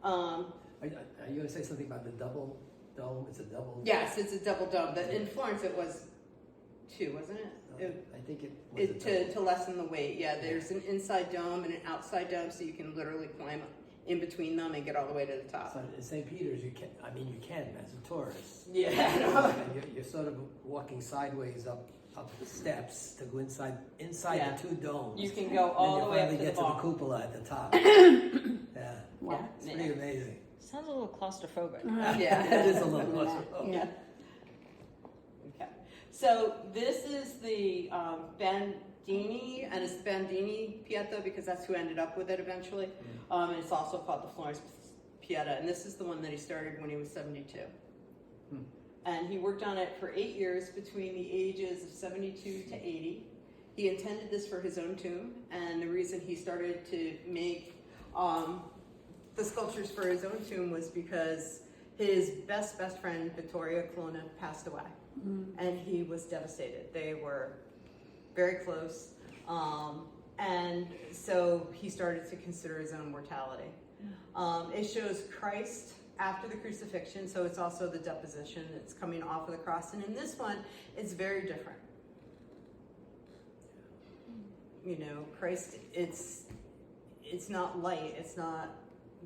Are you going to say something about the double dome? It's a double. Yes, it's a double dome. But in Florence, it was 2, wasn't it? I think it was to lessen the weight. Yeah, there's an inside dome and an outside dome, so you can literally climb in between them and get all the way to the top. So in St. Peter's, you can as a tourist. Yeah. And you're sort of walking sideways up the steps to go inside Yeah. the 2 domes. You can go all the way up to the get to ball. the cupola at the top. Yeah. Wow. It's pretty amazing. Sounds a little claustrophobic. Yeah. It is a little claustrophobic. Yeah. Okay. So this is the Bandini, and it's Bandini Pieta because that's who ended up with it eventually. And it's also called the Florence Pieta, and this is the one that he started when he was 72. And he worked on it for 8 years between the ages of 72 to 80. He intended this for his own tomb, and the reason he started to make the sculptures for his own tomb was because his best friend, Vittoria Colonna, passed away. And he was devastated. They were very close. And so he started to consider his own mortality. It shows Christ after the crucifixion, so it's also the deposition that's coming off of the cross. And in this one, it's very different. You know, Christ, it's not light. It's not,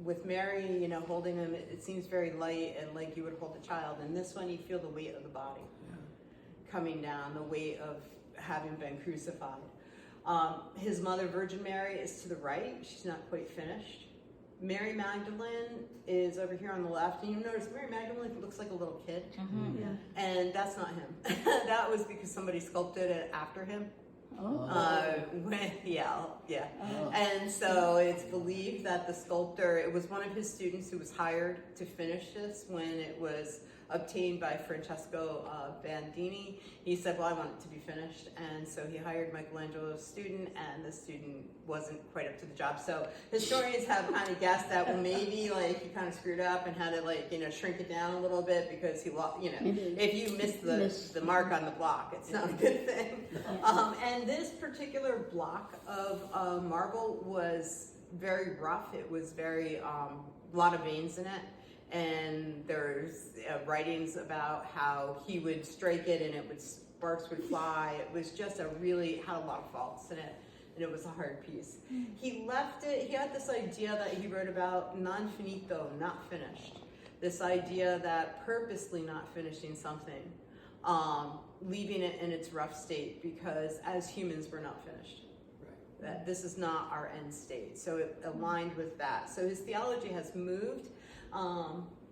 with Mary, you know, holding him, it seems very light and like you would hold a child. In this one, you feel the weight of the body coming down, the weight of having been crucified. His mother, Virgin Mary, is to the right. She's not quite finished. Mary Magdalene is over here on the left. And you notice Mary Magdalene looks like a little kid. And that's not him. That was because somebody sculpted it after him. And so it's believed that the sculptor, it was one of his students who was hired to finish this when it was obtained by Francesco Bandini. He said, well, I want it to be finished. And so he hired Michelangelo's student, and the student wasn't quite up to the job. So historians have kind of guessed that, well, maybe like he kind of screwed up and had to like, you know, shrink it down a little bit because he lost, you know, if you miss the mark on the block, it's not a good thing. And this particular block of marble was very rough. It was very, a lot of veins in it. And there's writings about how he would strike it and sparks would fly. It was just had a lot of faults in it, and it was a hard piece. He left it, he had this idea that he wrote about non finito, not finished. This idea that purposely not finishing something, leaving it in its rough state, because as humans we're not finished. That this is not our end state. So it aligned with that. So his theology has moved.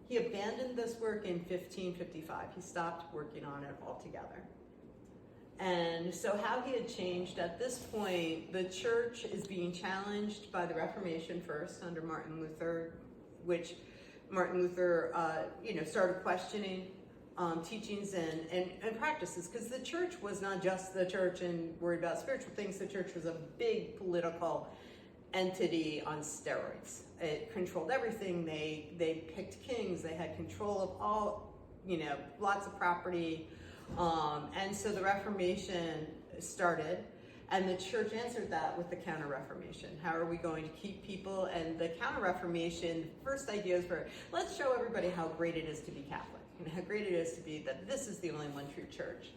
He abandoned this work in 1555. He stopped working on it altogether. And so how he had changed at this point, the church is being challenged by the Reformation first under Martin Luther, which Martin Luther, started questioning teachings and practices, because the church was not just the church and worried about spiritual things. The church was a big political entity on steroids. It controlled everything. They picked kings. They had control of all, lots of property. And so the Reformation started, and the church answered that with the Counter-Reformation. How are we going to keep people? And the Counter-Reformation, first ideas were, let's show everybody how great it is to be Catholic, and how great it is to be that this is the only one true church.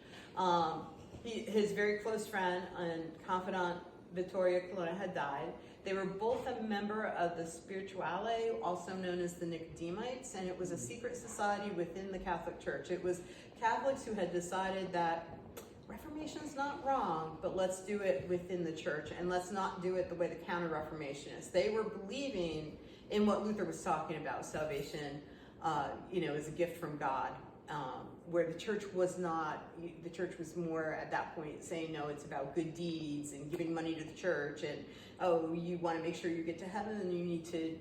His very close friend and confidant, Vittoria Colonna, had died. They were both a member of the Spirituale, also known as the Nicodemites, and it was a secret society within the Catholic Church. It was Catholics who had decided that Reformation's not wrong, but let's do it within the church, and let's not do it the way the Counter-Reformation is. They were believing in what Luther was talking about, salvation, as a gift from God, where the church was not. The church was more at that point saying, no, it's about good deeds and giving money to the church, and you want to make sure you get to heaven, and you need to,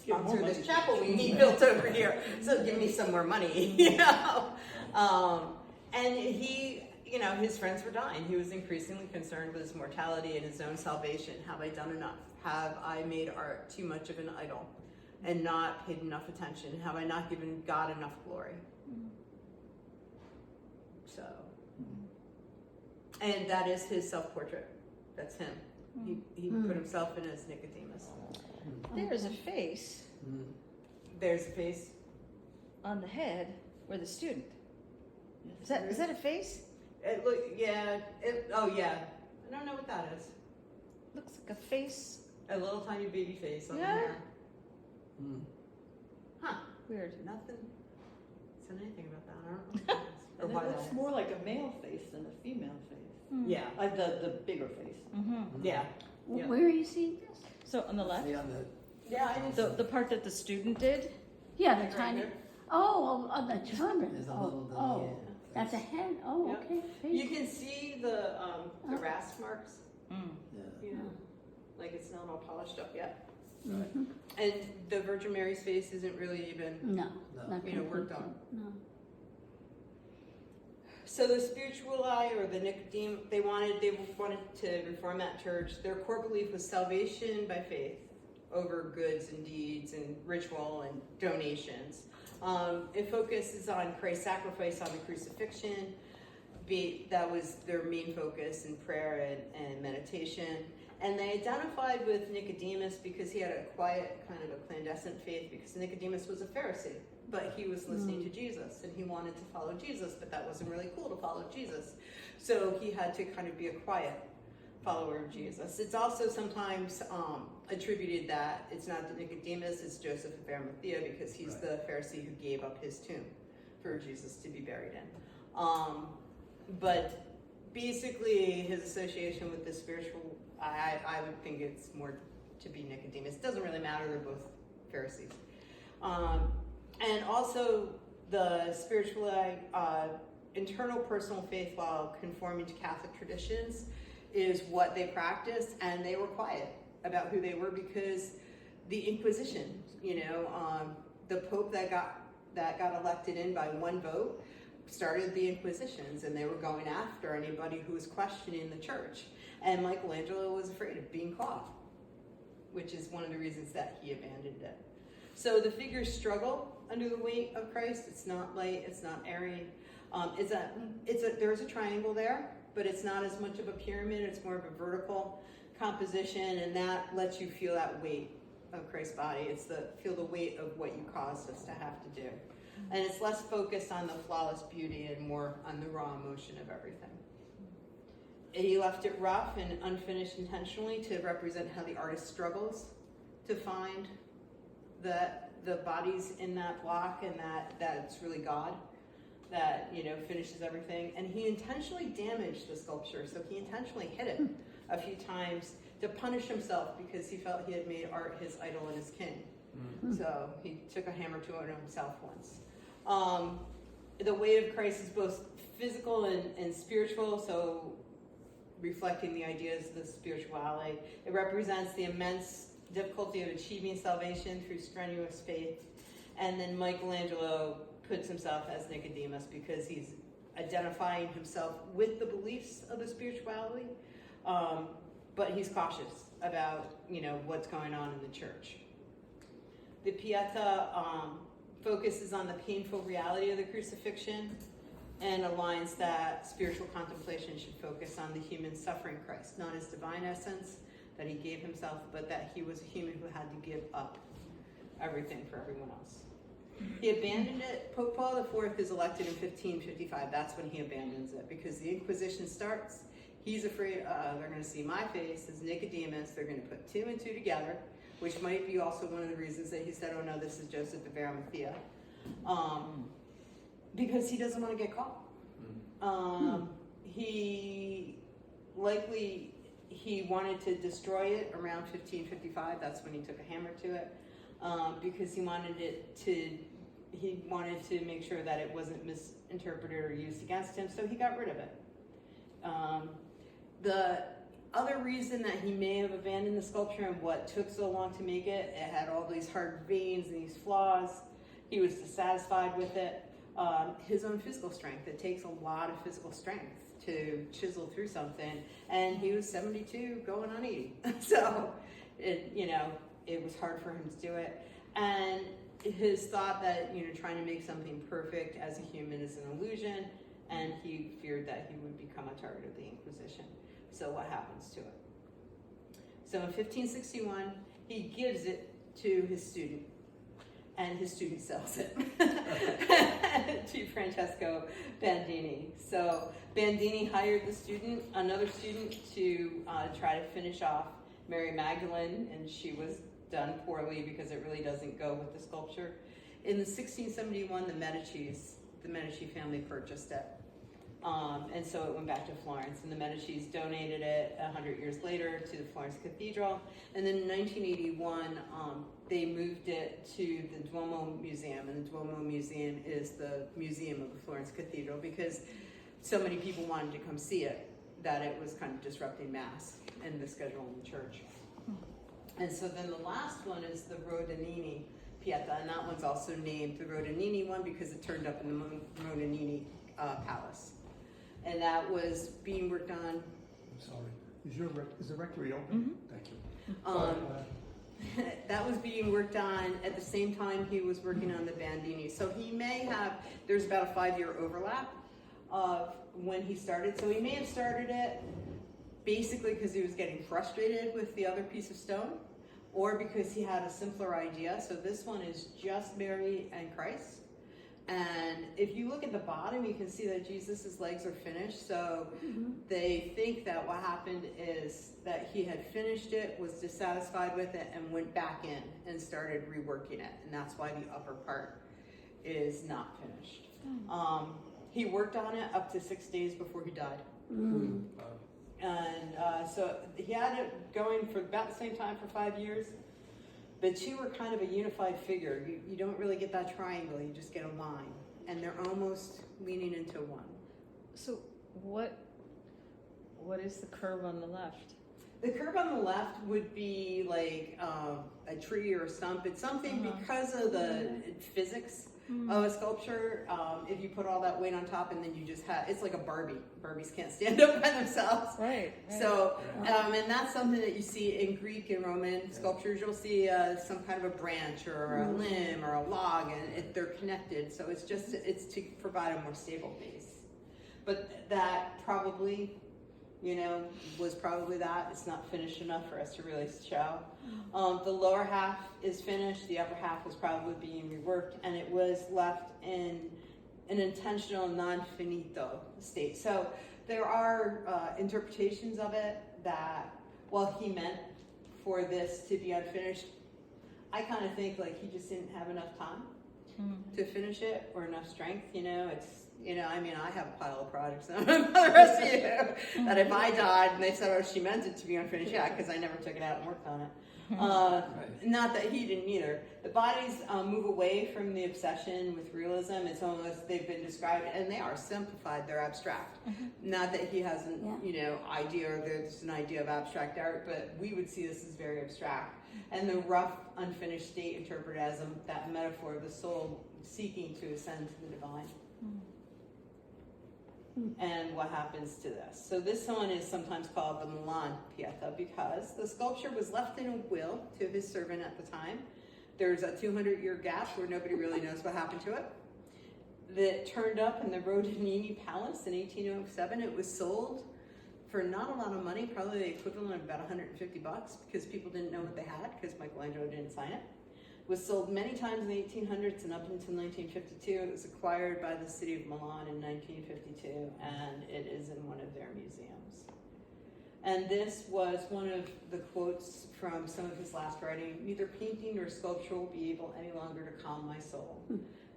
sponsor this chapel we need built over here. So give me some more money, And he, his friends were dying. He was increasingly concerned with his mortality and his own salvation. Have I done enough? Have I made art too much of an idol and not paid enough attention? Have I not given God enough glory? So, and that is his self-portrait. That's him. He put himself in as Nicodemus. There's a face There's a face. on the head for the student. Is that a face? Yeah. I don't know what that is. Looks like a face. A little tiny baby face on the Yeah. hair. Huh. Weird. Nothing said anything about that. I don't know. Or And why it that looks is. more like a male face than a female face. Yeah. The bigger face. Yeah. Yeah. Where are you seeing this? So on the left, See on the, Yeah, I didn't the part that the student did. Yeah, Like the right tiny. here? Oh, the turban. there's a little Oh, delineate. that's a head. Oh, Yeah. okay. You can see the rasp marks. Yeah. Like it's not all polished up yet. Mm-hmm. And the Virgin Mary's face isn't really even. No, No. not worked complete. on. No. So the Spirituali or the Nicodem, they wanted to reform that church. Their core belief was salvation by faith over goods and deeds and ritual and donations. It focuses on Christ's sacrifice on the crucifixion. That was their main focus in prayer and meditation. And they identified with Nicodemus because he had a quiet, kind of a clandestine faith, because Nicodemus was a Pharisee, but he was listening to Jesus and he wanted to follow Jesus, but that wasn't really cool to follow Jesus. So he had to kind of be a quiet follower of Jesus. It's also sometimes attributed that it's not Nicodemus, it's Joseph of Arimathea, because he's the Pharisee who gave up his tomb for Jesus to be buried in. But basically his association with the spiritual, I would think it's more to be Nicodemus. It doesn't really matter, they're both Pharisees. And also the spiritual internal personal faith while conforming to Catholic traditions is what they practiced, and they were quiet about who they were because the Inquisition, the Pope that got elected in by one vote started the Inquisitions, and they were going after anybody who was questioning the church. And Michelangelo was afraid of being caught, which is one of the reasons that he abandoned it. So the figures struggle under the weight of Christ. It's not light, it's not airy. There's a triangle there, but it's not as much of a pyramid, it's more of a vertical composition, and that lets you feel that weight of Christ's body. Feel the weight of what you caused us to have to do. And it's less focused on the flawless beauty and more on the raw emotion of everything. He left it rough and unfinished intentionally to represent how the artist struggles to find the bodies in that block, and that it's really God that finishes everything. And he intentionally damaged the sculpture, so he intentionally hit it a few times to punish himself because he felt he had made art his idol and his king. So he took a hammer to it himself once. the weight of Christ is both physical and spiritual, so reflecting the ideas of the spirituality. It represents the immense difficulty of achieving salvation through strenuous faith. And then Michelangelo puts himself as Nicodemus because he's identifying himself with the beliefs of the spirituality, but he's cautious about, what's going on in the church. The Pieta focuses on the painful reality of the crucifixion and aligns that spiritual contemplation should focus on the human suffering Christ, not his divine essence, that he gave himself, but that he was a human who had to give up everything for everyone else. He abandoned it. Pope Paul IV is elected in 1555. That's when he abandons it because the Inquisition starts. He's afraid they're going to see my face as Nicodemus. They're going to put 2 and 2 together, which might be also one of the reasons that he said, oh no, this is Joseph of Arimathea. Because he doesn't want to get caught. He wanted to destroy it around 1555. That's when he took a hammer to it. Because he wanted to make sure that it wasn't misinterpreted or used against him, so he got rid of it. The other reason that he may have abandoned the sculpture and what took so long to make it, it had all these hard veins and these flaws. He was dissatisfied with it. His own physical strength. It takes a lot of physical strength to chisel through something, and he was 72 going on 80. So, it was hard for him to do it. And his thought that, trying to make something perfect as a human is an illusion, and he feared that he would become a target of the Inquisition. So what happens to it? So in 1561, he gives it to his student, and his student sells it to Francesco Bandini. So Bandini hired another student, to try to finish off Mary Magdalene, and she was done poorly because it really doesn't go with the sculpture. In 1671, the Medici family purchased it. And so it went back to Florence, and the Medicis donated it 100 years later to the Florence Cathedral. And then in 1981, they moved it to the Duomo Museum, and the Duomo Museum is the museum of the Florence Cathedral because so many people wanted to come see it that it was kind of disrupting Mass and the schedule in the church. And so then the last one is the Rodinini Pieta, and that one's also named the Rodinini one because it turned up in the Rodinini Palace. And that was being worked on. I'm sorry. Is the rectory open? Thank you. That was being worked on at the same time he was working on the Bandini. So he may have, there's about a 5-year overlap of when he started. So he may have started it basically because he was getting frustrated with the other piece of stone, or because he had a simpler idea. So this one is just Mary and Christ. And if you look at the bottom, you can see that Jesus' legs are finished. So they think that what happened is that he had finished it, was dissatisfied with it, and went back in and started reworking it. And that's why the upper part is not finished. He worked on it up to 6 days before he died. And so he had it going for about the same time for 5 years. The two are kind of a unified figure. You don't really get that triangle, you just get a line. And they're almost leaning into one. So what is the curve on the left? The curve on the left would be like a tree or a stump. It's something because of the physics of a sculpture. If you put all that weight on top and then you just have, it's like a Barbie. Barbies can't stand up by themselves. Right. So, and that's something that you see in Greek and Roman sculptures. You'll see some kind of a branch or a limb or a log, and they're connected. So it's to provide a more stable base. But that probably, was probably that. It's not finished enough for us to really show. The lower half is finished. The upper half was probably being reworked, and it was left in an intentional non-finito state. So there are interpretations of it that, he meant for this to be unfinished. I kind of think like he just didn't have enough time to finish it or enough strength. I have a pile of projects and the rest of you that if I died and they said, she meant it to be unfinished, because I never took it out and worked on it. Not that he didn't either. The bodies move away from the obsession with realism. It's almost, they've been described, and they are simplified, they're abstract. Not that he has an idea, or there's an idea of abstract art, but we would see this as very abstract. And the rough, unfinished state interpreted as that metaphor of the soul seeking to ascend to the divine. And what happens to this? So this one is sometimes called the Milan Pieta because the sculpture was left in a will to his servant at the time. There's a 200-year gap where nobody really knows what happened to it. That turned up in the Rodinini Palace in 1807. It was sold for not a lot of money, probably the equivalent of about $150 because people didn't know what they had because Michelangelo didn't sign it. Was sold many times in the 1800s and up until 1952. It was acquired by the city of Milan in 1952, and it is in one of their museums. And this was one of the quotes from some of his last writing: "Neither painting nor sculpture will be able any longer to calm my soul.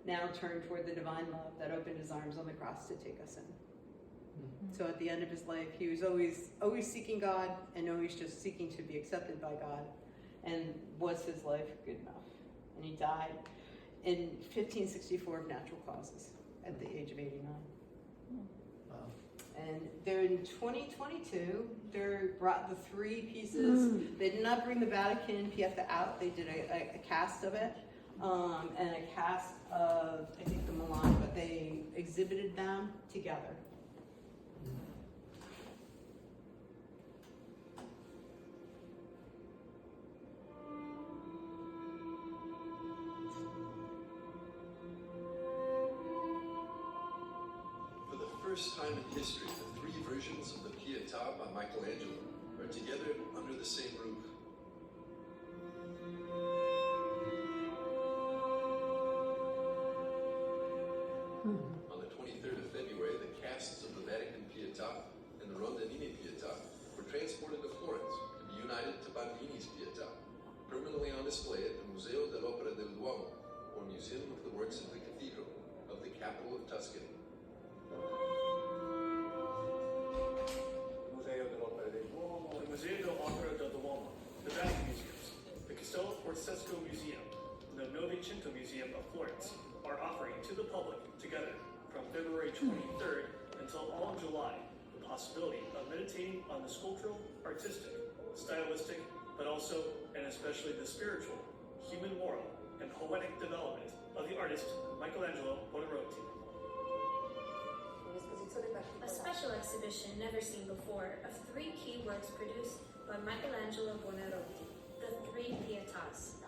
Now turn toward the divine love that opened his arms on the cross to take us in." So at the end of his life, he was always seeking God and always just seeking to be accepted by God. And was his life good enough? And he died in 1564 of natural causes at the age of 89. Wow. And they're in 2022, they brought the 3 pieces. They did not bring the Vatican Pieta out. They did a cast of it and a cast of, I think, the Milan, but they exhibited them together. First time in history, the 3 versions of the Pieta by Michelangelo are together under the same roof. On the 23rd of February, the casts of the Vatican Pieta and the Rondinini Pieta were transported to Florence to be united to Bandini's Pieta, permanently on display at the Museo dell'Opera del Duomo, or Museum of the Works of the Cathedral, of the capital of Tuscany. The Museo dell'Opera del Duomo, the Vatican Museums, the Castello Porcesco Museum, and the Novecento Museum of Florence are offering to the public together from February 23rd until all of July the possibility of meditating on the sculptural, artistic, stylistic, but also and especially the spiritual, human, moral, and poetic development of the artist Michelangelo Buonarroti. A special exhibition never seen before of 3 key works produced by Michelangelo Buonarroti, the 3 Pietas.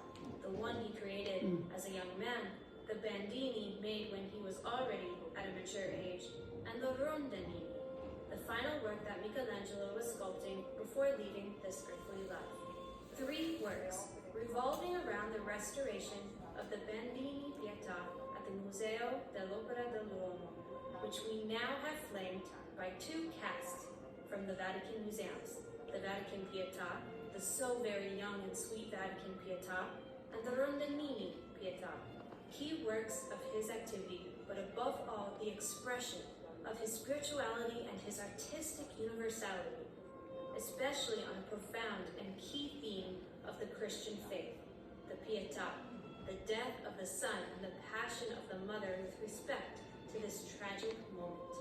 The one he created as a young man, the Bandini made when he was already at a mature age, and the Rondinini, the final work that Michelangelo was sculpting before leaving this earthly life. 3 works revolving around the restoration of the Bandini Pieta at the Museo dell'Opera del Duomo, which we now have flamed by 2 casts from the Vatican Museums, the Vatican Pieta, the so very young and sweet Vatican Pieta, and the Rondinini Pieta, key works of his activity, but above all, the expression of his spirituality and his artistic universality, especially on a profound and key theme of the Christian faith, the Pieta, the death of the son and the passion of the mother with respect to this tragic moment.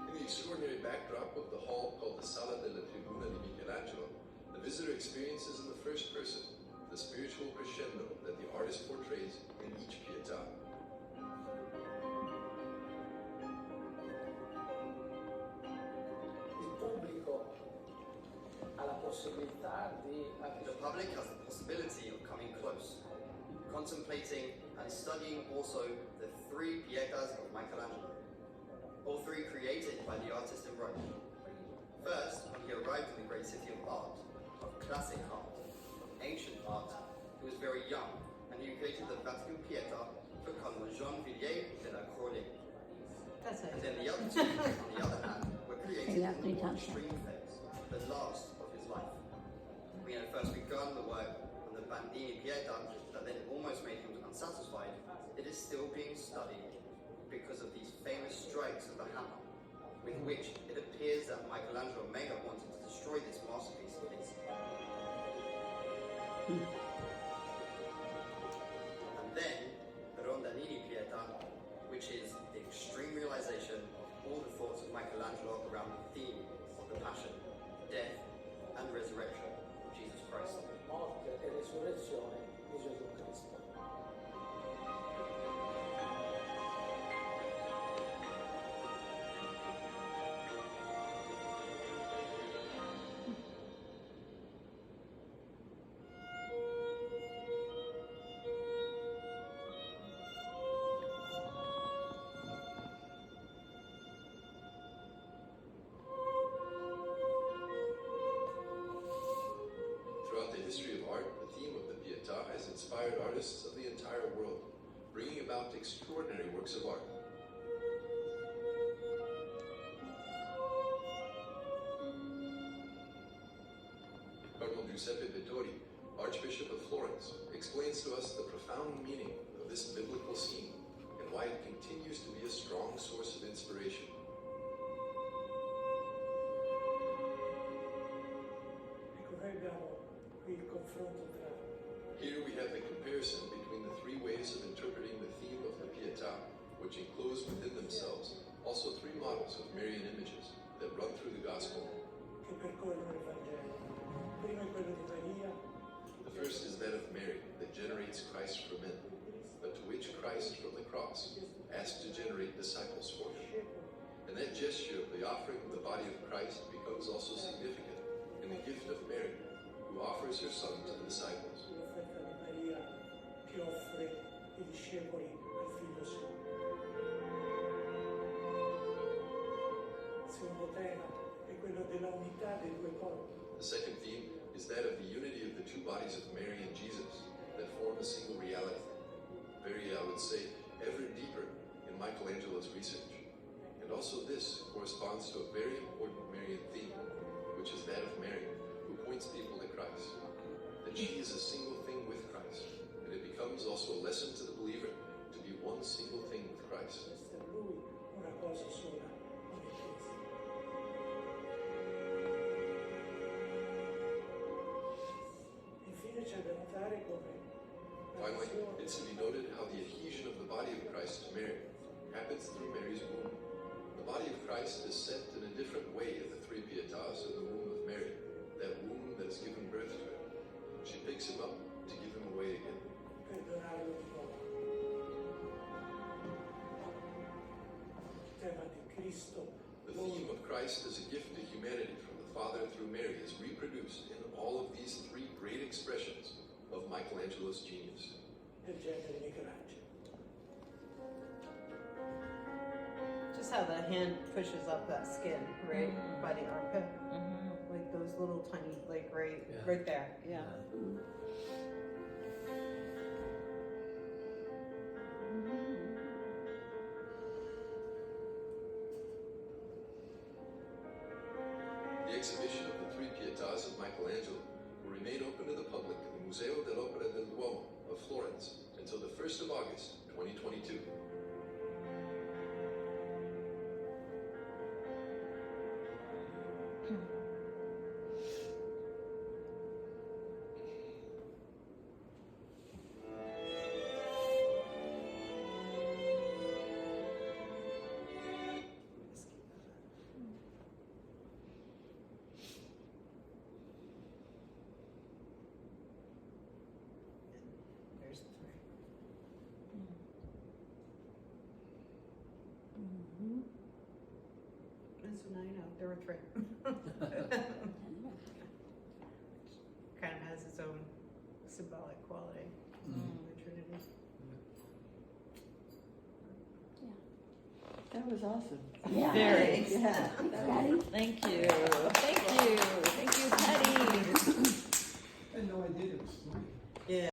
In the extraordinary backdrop of the hall called the Sala della Tribuna di Michelangelo, the visitor experiences in the first person the spiritual crescendo that the artist portrays in each Pieta. The public has the possibility of coming close, contemplating and studying also the 3 Pietas of Michelangelo, all 3 created by the artist in Rome. First, when he arrived in the great city of art, of classic art, ancient art, he was very young, and he created the Vatican Pieta for Cardinal Jean Villiers de la Croix. And then the other 2, on the other hand, were created in the more extreme phase, the last of his life. We had first begun the work on the Bandini Pieta that then almost made him unsatisfied. It is still being studied because of these famous strikes of the hammer, with which it appears that Michelangelo may have wanted to destroy this masterpiece of his. And then, the Rondanini Pieta, which is the extreme realization of all the thoughts of Michelangelo around the theme of the Passion, death, and resurrection of Jesus Christ. Morte e resurrezione di Gesù Cristo. Throughout the history of art, the theme of the Pietà has inspired artists of the entire world, bringing about extraordinary works of art. Cardinal Giuseppe Vettori, Archbishop of Florence, explains to us the profound meaning of this biblical scene and why it continues to be a strong source of inspiration. Ecco, noi abbiamo qui il confronto tra Here we have the comparison between the three ways of interpreting the theme of the Pietà, which enclose within themselves also three models of Marian images that run through the Gospel. che percorrono il Vangelo. Prima è quello di Maria, The first is that of Mary, that generates Christ for men, but to which Christ from the cross asked to generate disciples for him. And that gesture of the offering of the body of Christ becomes also significant in the gift of Mary, who offers her son to the disciples. l'offerta di Maria che offre i discepoli al figlio suo. Il secondo tema è quello della unità dei due corpi. The second theme is that of the unity of the two bodies of Mary and Jesus that form a single reality. Very, I would say, ever deeper in Michelangelo's research. And also this corresponds to a very important Marian theme, which is that of Mary, who points people to Christ. That she is a single thing with Christ, and it becomes also a lesson to the believer to be one single thing with Christ. Resta in lui una cosa sola con il Cristo. Infine c'è da notare come la Finally, visione it's to be noted how the adhesion of the body of Christ to Mary happens through Mary's womb. The body of Christ is set in a different way of the three Pietas in the womb of Mary, that womb that has given birth to him. She picks him up to give him away again. per donarlo di nuovo. Il tema di Cristo, The theme of Christ as a gift to humanity from the Father through Mary is reproduced in all of these three great expressions of Michelangelo's genius. del genere Michelangelo. Just how the hand pushes up that skin, right, by the armpit. Like those little tiny, like right there. Yeah. The exhibition of the three Pietas of Michelangelo will remain open to the public in the Museo dell'Opera del Duomo of Florence until the 1st of August, 2022. There's the three. And so now you know there were three. Kind of has its own symbolic quality. The Trinity. That was awesome. Yeah. Very. Yeah. Patty? Thank you. Thank